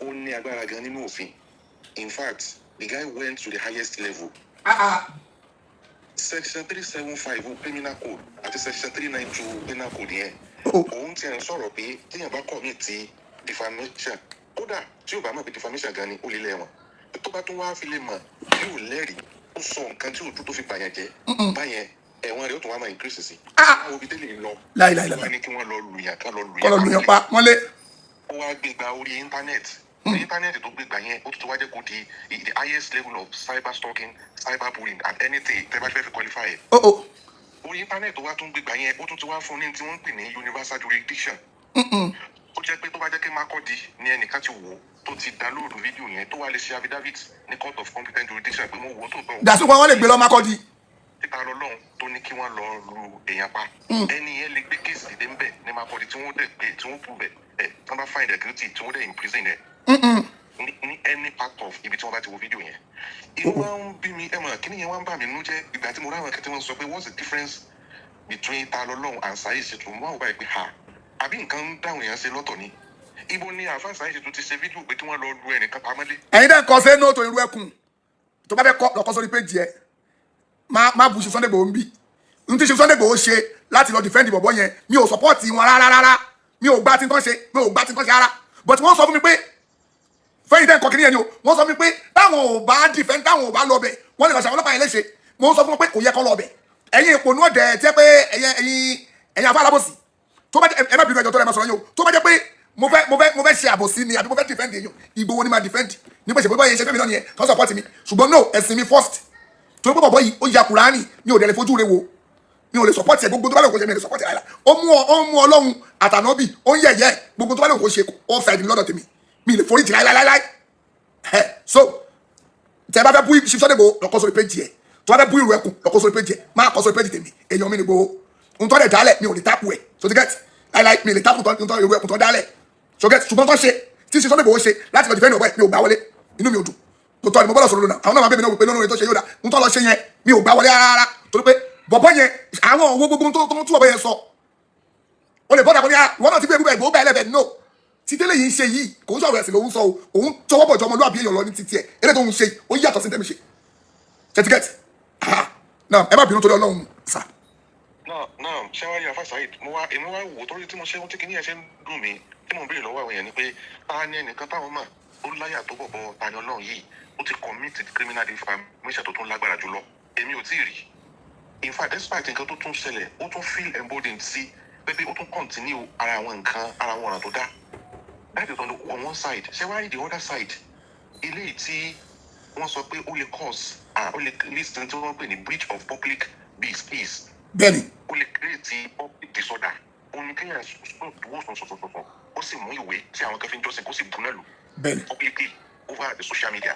ó ní agbára gan nínú òfin. In fact, the guy went to the highest level. Section 375 Criminal Code àti Section 392 Penal Code yẹn. Òun ti ń sọ̀rọ̀ pé téèyàn bá commit defamation. Kódà tí ò bá mọ̀ pé defamation gan ni ó lè lẹ́wọ̀n. Tó bá tún wá fi lè mọ̀ yóò lẹ́rìí ó sọ nǹkan tí òtún tó fi pààyàn jẹ́. Báyẹn ẹ̀wọ̀n rẹ̀ ó tún wá máa increase sí. Àwọn òbí tẹ́lẹ̀ lọ. láìláìláì. Wọ́n ní kí wọ́n lọ lùyàn ká lọ lùyàn. kọ́ lọ lùyàn pa mọ́lé. Ó wá gbégbá orí íńtánẹ́ẹ̀tì. Íńtánẹ́ẹ̀tì tó gbégbá yẹn ó tún wá jẹ́ kó di the highest level of cyber stalking, cyber bullying and anything tẹ́ bá fẹ́ fi qualify ẹ̀. Orí íńtánẹ́ẹ̀tì tó wá tún gbégbá yẹn ó tún ti wá fún ní tí wọ́n ń pè ní universal jurisdiction. Ó jẹ́ pé tó bá jẹ́ kí Makurdi ní ẹnìkan ti wò tó ti download fídíò yẹn tó wá lè ṣe affidavit ní court of competent jurisdiction pé mo wò ó tó tọ̀. dàsúkọ wọn lè gbé lọ Makurdi. títa lọ́lọ́run tó ní kí wọ́n lọ lu èèyàn pa. ẹni yẹn lè gbé kéèsì dìde ń bẹ̀ ní Makurdi tí wọ́n dẹ̀ gbé tí wọ́n prove ẹ̀ tí wọ́n bá find ẹ̀ guilty tí wọ́n dẹ̀ imprison ẹ̀. ní any part of ibi tí wọ́n bá ti wo fídíò yẹn. inú wa ń bí mi ẹ̀ mọ̀ kí ni yẹn wá ń bà mí nínú jẹ́ ìgbà tí mo ráwọn kẹ́tẹ́ wọn sọ pé what's the difference between ta lọ́lọ́run and Saheed Shittu mo wá wò báyìí pé ha àbí nǹkan ń dáhùn èèyàn ṣe lọ́tọ̀ ni ibo ni àfáà Saheed Shittu ti ṣe fídíò pé tí wọ́n lọ lu ẹnìkan pamọ́lé. ẹ̀yin dẹ́ kọ́ sí nóòtò irú ẹkùn tó bá fẹ́ kọ́ lọ́kọ́ sórí péjì ẹ̀ má bu ṣe Sunday Igboho ń bí n ti ṣe Sunday Igboho ṣe láti lọ defend bọ̀bọ̀ yẹn mi ò support wọn rárá mi ò gbá tí tán ṣe rárá but wọ́n sọ fún mi pé fẹ́yìn dẹ́ kọ́ kí ni yẹn ni o wọ́n sọ fún mi pé táwọn ò bá defend táwọn ò bá lọ bẹ̀ wọ́n lè lọ ṣàwọn ọlọ́pàá yẹn léṣe mo sọ fún wọn pé kò yẹ kọ́ lọ bẹ̀ ẹ̀yin èpò ní ọ̀dẹ̀ tí ẹ pé ẹ̀yin afá alábòsí tó bá jẹ́ ẹ má bínú ẹjọ́ tó rẹ̀ máa sọ̀rọ̀ yín o tó bá jẹ́ pé mo fẹ́ ṣe àbòsí ni àbí mo fẹ́ defend èèyàn Ìgbòho ni máa defend ní pé ṣe bóyá ṣe fẹ́ mi náà nìyẹn tó support mi ṣùgbọ́n no ẹ̀sìn mi first torí pé bọ̀bọ̀ yìí ó ya Kùránì mi ò dẹ̀ lè fojú rẹ̀ wo mi ò lè support ẹ̀ gbogbo tó bá lè kó ṣe mi lè support ẹ̀ àìlà ó mú Ọlọ́run àtànábì ó ń yẹ̀yẹ́ gbogbo tó bá lè kó ṣe ó fẹ́ mi lọ́dọ̀ tèmi mi lè forí jì láíláíláí so tẹ bá fẹ́ bú Sunday Igboho lọ́kọ́ sórí péjì ẹ̀ tó bá fẹ́ bú ìrù ẹkùn lọ́kọ́ sórí péjì ẹ̀ má kọ́ sórí péjì tèmi èèyàn mi ni Igboho ń tọ́ dẹ̀ dálẹ̀ mi ò lè tápù ẹ̀ so ti get láíláí mi lè tápù tọ́ ìrù ẹkùn tọ́ dálẹ̀ so get ṣùgbọ́n tó ṣe tí Sunday Igboho ṣe láti lọ defend ọ̀bẹ mi ò gbà wọlé inú mi ò dùn tó tọ́ ni mo bọ́lọ̀ sọ̀rọ̀ lónà àwọn náà máa bẹ̀rẹ̀ náà wípé lónà tó ṣe yóò dá ń tọ́ lọ ṣe yẹn mi ò gbà wọlé rárá torí pé bọ̀bọ̀ yẹn àwọn òwò gbogbo tó tú ọ̀bẹ yẹn sọ o lè bọ́dà kọ́ni ìwọ náà ti gbé Ìgbòho bẹ́ẹ̀ lẹ́bẹ̀ẹ́ no tí tẹ́lẹ̀ yìí ń ṣe yìí kò ń sọ̀rọ̀ ẹ̀sìn lòun sọ o òun tọwọ́ bọ̀ jọ ọmọlúwàbí èèyàn lọ ní títí ẹ̀ eléyìí tó ń ṣe ó yàtọ̀ sí tẹ́mi ṣe ṣètìgẹ́tì náà ẹ má bínú torí ọlọ́run sà. náà ṣé wàá rí afa saheed èmi wá wò torí tí mo ṣe tí kìíní ẹ ṣe ń dùn mí tí mo ń béèrè lọ́wọ́ àwọn èèyàn ni pé ta ni ẹnìkan táwọn mọ̀ ó láyà tó bọ̀bọ̀ Tani Olohun yìí ó ti commit criminal defamation tó tún lágbára jùlọ èmi ò tí ì rí in fact despite nǹkan tó tún ṣẹlẹ̀ ó tún feel emboldened sí pé ó tún continue ara àwọn nǹkan ara àwọn ọ̀ràn tó dá that is on one side ṣé wàá rí the other side eléyìí tí wọ́n sọ pé ó lè cause ó lè list tí wọ́n pè ní breach of public peace bẹ́ẹ̀ni ó lè create public disorder òun kéèyàn dúró sọ̀sọ̀sọ̀sọ̀ ó sì mú ìwé tí àwọn kan fi ń jọ́sìn kó sì bú náà lò bẹ́ẹ̀ni publicly over the social media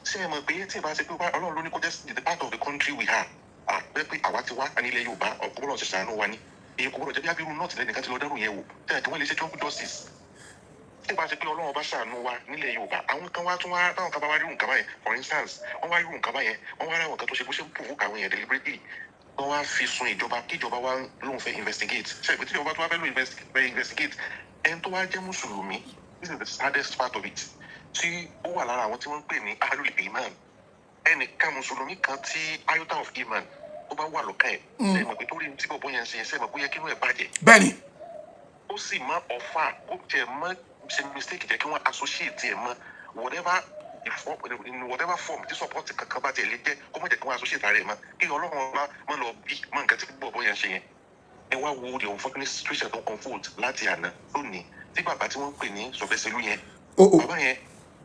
ṣé ẹ mọ̀ pé tí ẹ bá ṣe pé ọlọ́run ló ní kó jẹ́ the part of the country we are bẹ́ẹ̀ pé àwa ti wá nílẹ̀ Yorùbá ọ̀gbọ́n ṣe ṣàánú wa ní èyí kò gbọ́dọ̀ jẹ́ bí abirú náà tilẹ̀ nìkan ti lọ dẹ́rù yẹn wò tẹ́lẹ̀ tí wọ́n lè ṣe jungle justice tí ẹ bá ṣe pé ọlọ́run bá ṣàánú wa nílẹ̀ Yorùbá àwọn kan wá tún wá táwọn kan bá wá rí nǹkan báyẹn for instance wọ́n wá rí nǹkan báyẹn wọ́n wá rí àwọn kan tó ṣe bó ṣe ń provoke àwọn èèyàn deliberately wọ́n wá fi sun ìjọba kí ìjọba wá lóun fẹ́ investigate ṣe ìpè tí ìjọba tó wá fẹ́ lóun investigate ẹni tó wá jẹ́ mùsùlùmí this is the saddest part of it tí ó wà lára àwọn tí wọ́n ń pè ní ahlul iman ẹnìkan mùsùlùmí kan tí iota of iman tó bá wà lọ́kàn ẹ̀ ṣe mọ̀ pé torí tí bọ̀bọ̀ yẹn ṣe ṣe mọ̀ pé ó yẹ kí inú ẹ̀ bàjẹ́ bẹ́ẹ̀ni ó sì mọ ọ̀fà ó jẹ́ mọ́ ṣe mistake jẹ́ kí wọ́n associate ẹ̀ mọ́ whatever in whatever form tí support kankan bá tiẹ̀ lè jẹ́ kó má jẹ́ kí wọ́n associate ara ẹ̀ mọ́ kí ọlọ́run má lọ bí mọ́ nǹkan tí bọ̀bọ̀ yẹn ṣe yẹn ẹ wá wo the unfortunate situation tó unfold láti àná lónìí tí bàbá tí wọ́n ń pè ní Sọ̀bẹ́sẹ̀lú yẹn bàbá yẹn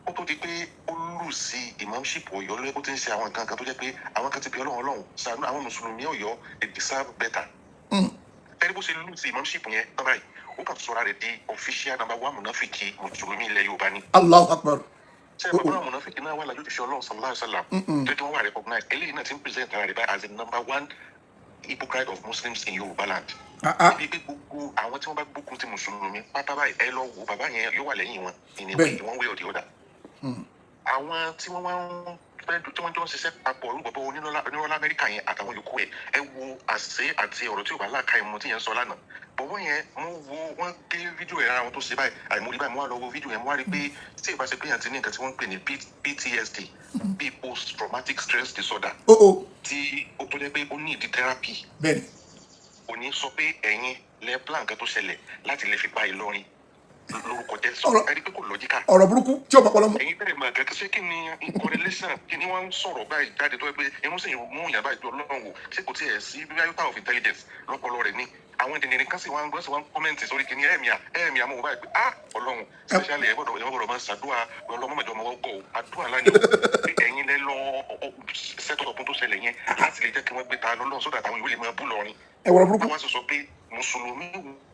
ó tó di pé ó lù sí imamship Ọ̀yọ́ lóyè bó ti ń ṣe àwọn nǹkan kan tó jẹ́ pé àwọn kan ti bí Ọlọ́run ṣàánú àwọn mùsùlùmí Ọ̀yọ́ they deserve better. tẹ́lẹ̀ bó ṣe lù sí imamship yẹn tán báyìí ó kàn sọ̀rọ̀ rẹ̀ di official number one munafiki mùsùlùmí ilẹ̀ Yorùbá ni. Allahu Akbar. ṣé ẹ bàbá munafiki náà wà lájú ìṣẹ́ Ọlọ́run sallallahu alaihi wasallam tó tí wọ́n wà recognize eléyìí náà ti ń present ara rẹ̀ báyìí as the number one hypocrite of Muslims in Yorùbá land. ibi pé gbogbo àwọn tí wọ́n bá gbógun ti mùsùlùmí pátá báyìí ẹ lọ wo bàbá yẹn yóò wà lẹ́yìn wọn in one way or the other. àwọn tí wọ́n wá ń fẹ́ tí wọ́n jọ ń ṣiṣẹ́ papọ̀ orúkọ onírọ́lá Amẹ́ríkà yẹn àtàwọn yòókù ẹ wo àṣẹ àti ọ̀rọ̀ tí ò bá láàka ìmọ̀ tí yẹn ń sọ lánàá bọ̀wọ́ yẹn mo wo wọ́n gé fídíò ẹ̀ ara wọn tó ṣe báyìí àìmọ̀rí báyìí mo wá lọ wo fídíò yẹn mo wá rí pé tí ìbá ṣe pé yẹn ti ní nǹkan tí wọ́n ń pè ní PTSD bíi post traumatic stress disorder tí ó tó jẹ́ pé ó ní ìdí therapy bẹ́ẹ̀ni òní sọ pé ẹ̀yin lẹ plan nǹkan tó ṣẹlẹ̀ láti lè fi pa Ìlọrin lórúkọ jẹ́ sọ ẹni pé kò lọ́jíkà. ọ̀rọ̀ burúkú tí ò pọpọlọ mọ́. ẹ̀yin bẹ̀rẹ̀ máa gẹ́gẹ́ ṣé kí ni correlation kí ni wọ́n ń sọ̀rọ̀ báyìí jáde tó yẹ pé irun sì mú ìyá báyìí tó Ọlọ́run wò ṣé kò tiẹ̀ sí bí iota of intelligence lọ́pọlọ rẹ̀ ní àwọn ènìyàn kan sì wọ́n gbọ́ sí wọ́n kọ́mẹ́ǹtì sórí kí ni ẹ̀ẹ̀mìà mọ̀ báyìí pé Ọlọ́run especially ẹ̀ gbọ́dọ̀ máa ṣàdúrà ọlọ́mọdé ọmọ ọgọ́ àdúrà lánìí ẹ̀yin lẹ lọ set up tó ṣẹlẹ̀ yẹn láti lè jẹ́ kí wọ́n gbé ta lọ́lọ́ sódà táwọn ìwé lè máa bú lọ́rin. ẹ̀wọ̀n burúkú. àwọn sọ pé mùsùlùmí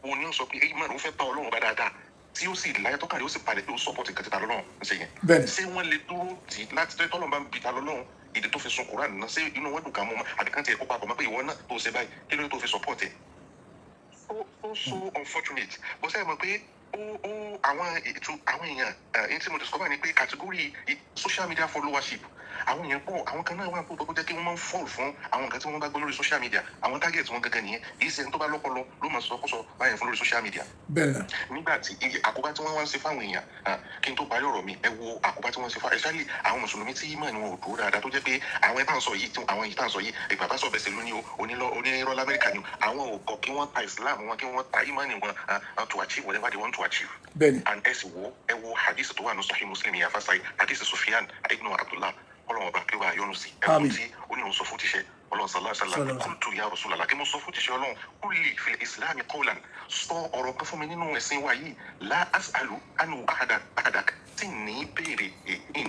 wo ni ó sọ pé èyí máa ń fẹ́ bá Ọlọ́run bá dáadáa tí ó sì láyé tọ́kàrí ó sì palẹ̀ pé ó sọ́pọ̀tì nǹkan tí ta lọ́lọ́run ń ṣe yẹn. ṣé wọ́n lè dúró tì í láti tẹ́ tọ́lọ́ bá ń bi ta lọ́lọ́run ìdí tó fi sun Kùránì náà ṣé inú wọn dùn ká mọ́ ọmọ àbíkán tiẹ̀ kó papọ̀ mọ́ pé ìwọ náà tó ṣe báyìí kí ló tó fi support ẹ̀. so unfortunate bó sẹ́yìn mọ̀ pé àwọn èèyàn èyí tí mo discover ni pé category social media followership àwọn èèyàn pọ̀ àwọn kan náà wà pọ̀ tó jẹ́ kí wọ́n máa ń fall fún àwọn nǹkan tí wọ́n bá gbọ́ lórí social media àwọn target wọn gangan nìyẹn èyí ṣe ń tó bá lọ́pọlọ ló máa sọkúsọ báyẹn fún lórí social media. bẹ́ẹ̀ nígbà tí àkóbá tí wọ́n wá ń ṣe fáwọn èèyàn kí n tó parí ọ̀rọ̀ mi ẹ wo àkóbá tí wọ́n ń ṣe fáwọn especially àwọn mùsùlùmí tí ìmọ̀ ni wọn ò dúró dáadáa tó jẹ́ pé àwọn ẹ̀bá ń sọ yìí àwọn yìí tá ń sọ yìí bàbá Sọ̀bẹ́sẹ̀lú ni o onírọ́ lamẹ́ríkà ni o àwọn ò kọ́ kí wọ́n ta Islam wọn kí wọ́n ta ìmọ̀ ni wọn to achieve whatever they want to achieve. bẹ́ẹ̀ni. and ẹ wo hadith tó wà ní Sahih Muslim yẹn afásáyé hadith Sufyan ibn Abdullah ọlọ́run ọba kí wàá yọ́nú sí ẹ̀kọ́ tí ó ní òun sọ fún tíṣẹ́ ọlọ́run sallallahu alaihi wasallam qultu ya Rasulallah kí mo sọ fún tíṣẹ́ ọlọ́run qul li fil islam qawlan sọ ọ̀rọ̀ kan fún mi nínú ẹ̀sìn wa yìí la as'alu anhu ahadak tí ní béèrè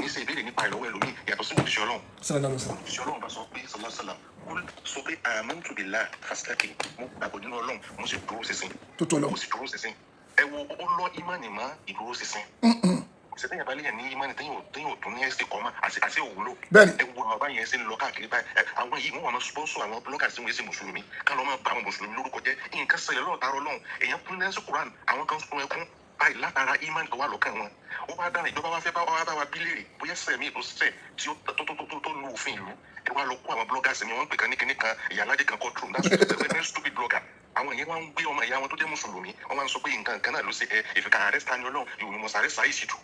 ní ṣe ìbéèrè nípa ìlọ́wọ́ ẹlòmíì yàtọ̀ sí tíṣẹ́ ọlọ́run. tíṣẹ́ ọlọ́run bá sọ pé sallallahu alaihi wasallam sọ pé amantu billahi fastaqim mo gbàgbọ́ nínú ọlọ́run mo sì dúró ṣinṣin ẹ wo ó lọ ìmánì mọ́ ìdúró ṣinṣin sẹ́tẹ̀yìn abalẹ̀ yẹn ní ìmánì tẹ́yìn òtún ní ẹ̀sìn kọ́má àti òwúlò. bẹ́ẹ̀ni. ẹ wo àwọn báyẹn ṣe ń lọ káàkiri báyìí àwọn yìí wọ́n máa sponsor àwọn bloggers tí wọ́n ṣe mùsùlùmí ká lọ́ máa bá àwọn mùsùlùmí lórúkọ jẹ́ nǹkan ṣẹlẹ̀ lọ́ọ̀tàrọ̀ lọ́hùn èèyàn kún lẹ́sìn Quran àwọn kan sun ẹkún báyìí látara ìmánì tó wà lọ́kàn wọn. ó wá dára ìjọba wa fẹ́ bá wa bí léèrè bóyá sẹ́mi tó sẹ́ tí ó tó lu òfin ìlú ẹ wá lọ kó àwọn bloggers mi wọ́n ń pè kan ní kinní kan ìyàlájẹ kan courtroom that's a very stupid blogger àwọn yẹn wọ́n ń gbé ọmọ ìyá wọn tó jẹ́ mùsùlùmí wọ́n máa ń sọ pé nǹkan kan náà ló ṣe if you can arrest any ọlọ́run you must arrest Saheed Shittu.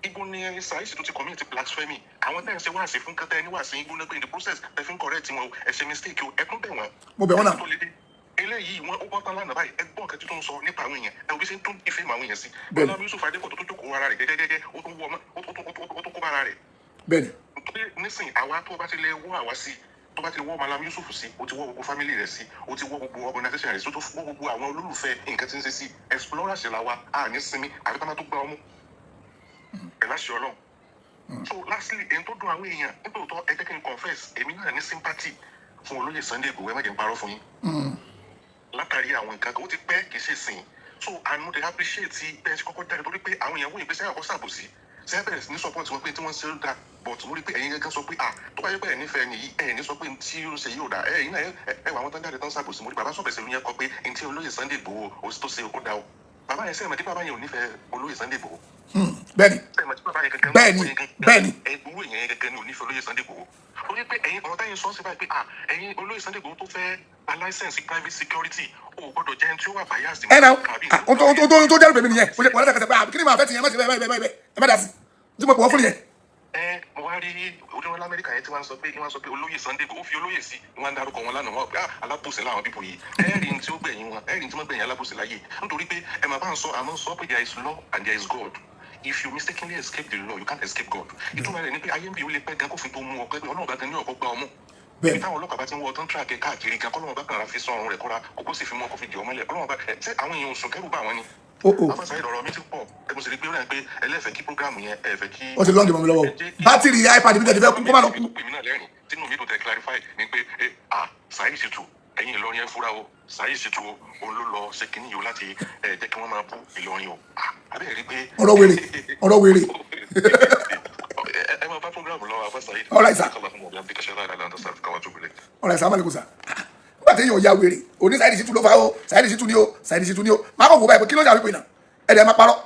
Ibo ni Saheed Shittu ti commit blasphemy àwọn tẹ́ ẹ ṣe wáàsí fún kẹtẹ ẹni wáàsí igbó náà pé in the process ẹ fi ń correct wọn ẹ ṣe mistake o ẹ tún bẹ̀ wọ́n. mo bẹ̀ wọ́n náà. eléyìí wọn ó bọ́ tán lánàá báyìí ẹgbọ́n kan tí tó ń sọ nípa àwọn èèyàn ẹ òbí ṣe ń tún ìfẹ́ mọ àwọn èèyàn sí. bọ́lá Yusuf Adékọ̀tọ́ tó jókòó ara rẹ̀ gẹ́gẹ́gẹ́ ó tún wọ́ ọmọ ó tún kó bára rẹ̀. bẹ́ẹ̀ni. nísìnyí àwa tó bá ti lè wọ́ àwa sí tó bá ti wọ́ Malam Yusuf sí o ti wọ́ gbogbo family rẹ̀ sí o ti wọ́ gbogbo organisation rẹ̀ sí o tó wọ́ gbogbo àwọn olólùfẹ́ nǹkan tí ń ṣe sí explorers la wa a ní sinmi àbí tá má tó gbá ọmú ẹ̀ láṣẹ Ọlọ́run. So lastly èyí tó dùn àwọn èèyàn nítòótọ́ ẹ jẹ́ kí n confess èmi náà ní sympathy fún olóyè Sunday Igboho ẹ má jẹ́ n parọ́ fún yín látàrí àwọn nǹkan kan ó ti pẹ́ kì í ṣe sìn so àánú dey appreciate bẹ́ẹ̀ ṣe kọ́kọ́ jáde torí pé àwọn èèyàn wòye pé sẹ́yìn àkọ́ ṣàbòsí sẹ́yìn bẹ̀rẹ̀ sí ní support wọn pé tí wọ́n ṣe ó dáa but mo rí pé ẹ̀yin gẹ́gẹ́ sọ pé tó bá yẹ pé ẹ̀ nífẹ̀ẹ́ ni yìí ẹ̀ ní sọ pé tí ó ṣe yìí ò dáa ẹ̀yin náà ẹ̀ wà àwọn tán jáde tán ṣàbòsí mo rí bàbá sọ̀bẹ̀sẹ̀ ló yẹ kọ pé ní tí olóyè Sunday Igboho ó tó ṣe ó dáa o bàbá yẹn sẹ́yìn mọ̀ tí bàbá yẹn ò nífẹ̀ẹ́ olóyè Sunday Igboho. bẹ́ẹ̀ni bẹ́ẹ̀ni ẹgbẹ́ yẹn gẹ́gẹ́ ní onífẹ̀ẹ́ olóyè Sunday Igboho ó ní pé ẹ̀yin ọ̀rọ̀ táyìn sọ́ọ́sì báyìí pé ẹ̀yin olóyè Sunday Igboho tó fẹ́ gba license private security ó gbọ́dọ̀ jẹ́ ẹni tí ó wà biased. ẹ náà tó jẹ́rù bèmí nìyẹn mo lè pọ̀ lẹ́sẹ̀ pé kí ni màá fẹ́ ti yẹn má ṣe bẹ́ẹ̀ ẹ má dà sí tí mo pọ̀ wọ́n fún yẹn. mo wá rí oníwọ̀n lamẹ́ríkà yẹn tí wọ́n sọ pé olóyè Sunday Igboho ó fi olóyè sí wọ́n dárúkọ wọn lánàá wọn pé alábòsí láwọn bíbò yìí ẹ̀rín tí ó gbẹ̀yìn wọn ẹ̀rín tí wọ́n gbẹ̀yìn alábòsí láyé nítorí pé ẹ̀ máa bá ń sọ àmọ́ sọ pé there is law and there is God. If you mistakenly escape the law, you can't escape God. Ìtumọ̀ rẹ̀ ni pé ayé ń bí ó lè pẹ́ gan kó fi tó mú ọ pé ọlọ́run bá gan ní ọkọ̀ gbá ọmú. Bí táwọn ọlọ́pàá bá ti ń wọ ọtán tíráàkì káàkiri gan kọ́lọ́run bá kàn ra fi sọ ọrùn rẹ̀ kọ́ra kókó sì fi mú ọkọ̀ fi dì ọmọ lẹ̀ ọlọ́run bá ṣé àwọn èèyàn sùn kẹ́rù bá wọn ni. Afásá ìrọ̀rọ̀ mi ti pọ̀ ẹ mo sì rí pé ó rẹ̀ pé ẹlẹ́fẹ̀ẹ́ kí prógráàmù yẹn ẹ̀fẹ̀ kí. ó ti lọ́ọ̀dì mọ́ mi lọ́wọ́ bátìrì iPad mi tẹ̀lé fẹ́ kú kó má lọ kú. èmi náà lẹ́rìn tínú mi dùn tẹ́ clarify ni pé Saheed Shittu ẹ̀yin Ìlọrin ẹ fúra o Saheed Shittu òun ló lọ ṣe kínní yìí láti jẹ́ kí wọ́n máa bú Ìlọrin o abẹ́rẹ́ rí pé. ọ̀rọ̀ wèrè ẹ máa bá programu lọ àbá Saheed. Alright, sir. Alright, sir amalekun sir nígbà tí èèyàn ya wèrè òní Saheed Shittu ló fa o Saheed Shittu ni o Saheed Shittu ni o máa kọ̀ wò báyìí pé kí ló jà wípé náà ẹ̀dẹ̀ máa parọ́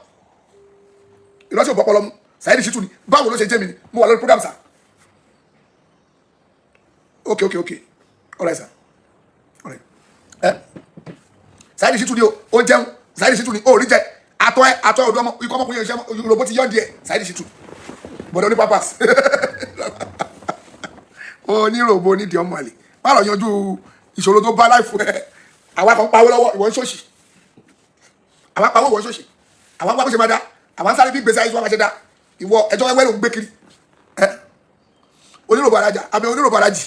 ìrọsí ò bọ́pọ̀ lọ́mú Saheed Shittu ni báwo ló ṣe jẹ́ mi ni mo wà lórí program sir. Okay. Alright, sir. Alright. Saheed Shittu ni o jẹun Saheed Shittu ni o rí jẹ àtọ̀ ọ̀dọ́ ọmọ ikọ̀ ọmọkùnrin yẹn yorùbá ti yọ̀ díẹ̀ Saheed Shittu bọ̀dọ̀ ní papas oníròbó onídìí ọmọ àlè má lọ yanjú ìṣòro tó bá láìfù ẹ àwa kan pawó lọ́wọ́ ìwọ ń ṣòṣì àwa pawó ìwọ ń ṣòṣì àwa ń gbà bó ṣe máa dá àwa ń sáré bí gbèsè àìsàn máa ṣe dá ìwọ ẹjọ́ wẹ́wẹ́ ló ń gbé kiri oníròbó alájà àbẹ oníròbó alájì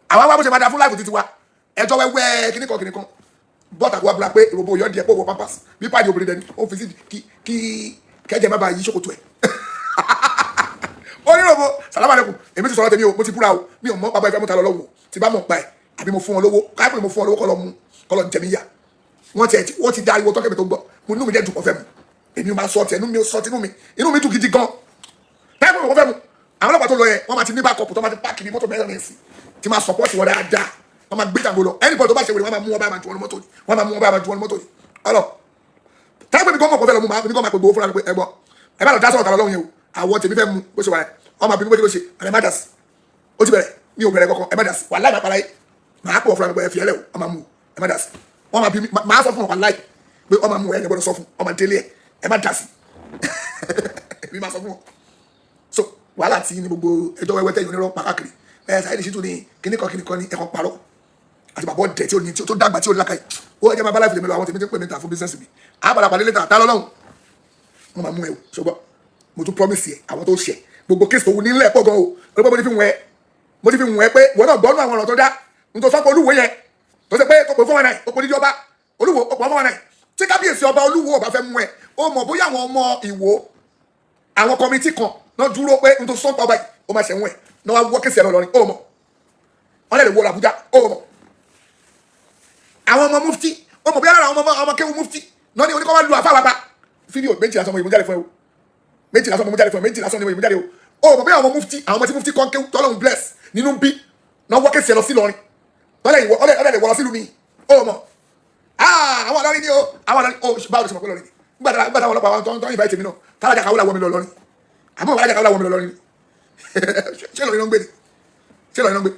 àwa ń gbà bó ṣe máa dá fún láìfù títí wa ẹjọ́ wẹ́wẹ́ kíníkan bọ́tà kó wa bla pé ìròbó yọ̀ díẹ̀ pé òwò papas bí pàdé obìnrin dẹni ó fi sí kí kẹjẹ má ba yí ṣòkòtò ẹ oníròbó sàlámà lẹkùn èmi ti sọ̀rọ̀ tèmi o mo ti búra o mi ò mọ bàbá ìfẹ́ mú ta lọ lọ́wọ́ tí bá mọ̀ pa ẹ̀ àbí mo fún wọn lówó káàpì mo fún wọn lówó kọ́ lọ jẹ̀mí yá wọ́n ti dá ariwo tọ́kẹ́mi tó gbọ́ mo inú mi dẹ́ dùn kọ́ fẹ́ mu èmi máa sọ ọtí ẹnu mi sọ tinú mi inú mi dùn gidi gan káàpì mo kọ́ fẹ́ mu àwọn ọlọ́pàá tó lọ yẹ wọ́n máa ti ní bákọ̀pù tó máa ti páàkì ní mọ́tò mẹ́rin sí ti máa sọpọ́ọ̀tì wọn dáadáa wọ́n máa gbé jàgbó lọ ẹnìbọ̀ tó bá ṣe wèrè wọ́n máa mú wọn bá máa ju wọn mọ́tò wọ́n máa mú wọn bá máa ju wọn mọ́tò yìí ọlọ́ káàpì mi kọ́ mọ̀ kọ́ fẹ́ lọ mú ma mi kọ́ máa pè gbowó fúnra mi pé ẹ gbọ́ ẹ bá lọ dá sọ̀rọ̀ tàlọ́ lọ́hùn yẹn o àwọn tèmi fẹ́ mu bó ṣe wà rẹ̀ ọmọ àbí mi kí ló ṣe ẹ má dà sí ó ti bẹ̀rẹ̀ mi ò bẹ̀rẹ̀ kankan ẹ má dà sí wà láì máa para yìí máa pọ̀ fúnra mi pé ẹ fi ẹlẹ́ o ọmọ mu ẹ má dà sí ọmọ àbí mi máa sọ fún ọmọ láì pé ọmọ mu ẹ ẹ gbọ́dọ̀ sọ fún ọmọ délé ẹ má dà sí èmi máa sọ fún wọn so wàhálà tí ní gbogbo ẹjọ́ wẹ́wẹ́ tẹ̀yìn onírọ̀ pàkàkiri ẹ Saheed Shittu ní kíníkan ní ẹ̀kọ́ parọ́ àti bàbá ọ̀dẹ̀ tí ó ní tí ó dàgbà tí ó lákàyè ó ẹjẹ́ máa bá láìpẹ́ mi lọ àwọn tèmi tí ń pè mí ta fún bísíǹsì mi àbàdà pàdé létà tá lọ́lọ́run wọn máa mú ẹ o ṣùgbọ́n mo tún promise ẹ àwọn tó ṣẹ gbogbo kéèsì tó wù nílẹ̀ pọ̀ gan o olùkọ́ mo ti fi wọ̀n ẹ́ pé wọ́n náà gbọ́nú àwọn ọ̀rọ̀ tó dá nítorí sọ́kọ̀ olúwo yẹn tó ṣe pé kò pé fún wọn náà ó pọ̀ nídìí ọba olúwo ó pọ̀ fún wọn náà tí kábíyèsí ọba olúwo ọba fẹ́ mú ẹ ó mọ̀ bóyá àwọn ọmọ ìwò àwọn kọmitì kan náà dúró pé nítorí sọ́kọ̀ ọba yìí ó máa ṣẹ̀wọ̀n ẹ̀ náà wá wọ́ kéèsì ẹ̀ lọ́rin ó mọ̀ wọ́n lè wọ Àbújá ó mọ̀ àwọn ọmọ mufti ó mọ̀ bóyá àwọn ọmọ kéwù mufti náà ní oníkọ́ wá lu àfáwà bá fídíò méjì lásán ọmọ ìmú jáde fún ẹ o méjì lásán ọmọ ìmú jáde o ó mọ̀ bóyá àwọn mufti àwọn ọmọ tí mufti kan kéwù tọ́lọ́hún bless nínú bí náà wọ́ kéèsì ẹ̀ lọ sí lọ́rin ọlẹ́ lè wọ́ lọ sílùú mi ó mọ̀ àwọn ọlọ́rin ni ó àwọn ọlọ́rin ó báwo ló ṣe mọ̀ pé lọ́rin nígbà táwọn ọlọ́pàá wọn tó ń yìnbá ìtẹ̀mí náà tálájà káwọ́ làwọn mi lọ lọ́rin àmọ́ tálájà káwọ́ làwọn mi lọ lọ́rin ṣé lọ́rin náà ń gbé ni ṣé lọ́rin náà ń gbé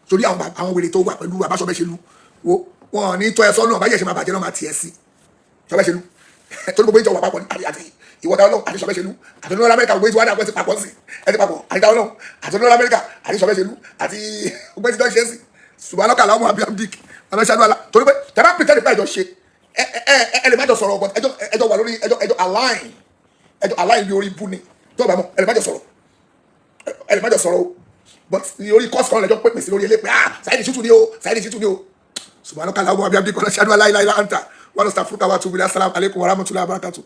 torí àwọn wèrè tó wà pẹ̀lú Abáṣọbẹ́ṣelú wo wọn ní tọ́ ẹ sọ́nà báyẹ̀ ṣe máa bàjẹ́ náà máa tiẹ̀ sí Ṣọbẹ́ṣelú torí gbogbo ìjọba papọ̀ àti ìwọ́ta ọlọ́run àti Ṣọbẹ́ṣelú àti olórí Amẹ́ríkà gbogbo ìjọba àpẹ́ ti papọ̀ sí ẹ ti papọ̀ àti dáwọn náà àti olórí Amẹ́ríkà àti Ṣọbẹ́ṣelú àti gbogbo ìjọba ṣe é sí ṣùgbọ́n alọ́kàlà ọmọ abiyadik ọlọ́ṣàdúrà la torí pé tẹ́lá pìtẹ́lì bá ìjọ ṣe ẹ lè má jọ sọ̀rọ̀ but ẹjọ́ wà lórí ẹjọ́ align bí orí ibú ni tó bá mọ̀ ẹ lè má jọ sọ̀rọ̀ o but orí kọ́ọ̀sì kan lẹ́jọ́ pèpè sí lórí elépe Saheed Shittu ni o Saheed Shittu ni o ṣùgbọ́n alọ́kàlà ọmọ abiyadik ọlọ́ṣàdúrà láìláìlá anta wọn lọ sàfúrúkà wa tùbílẹ̀ assalamu alaikum warahmatullahi wabarakatuh.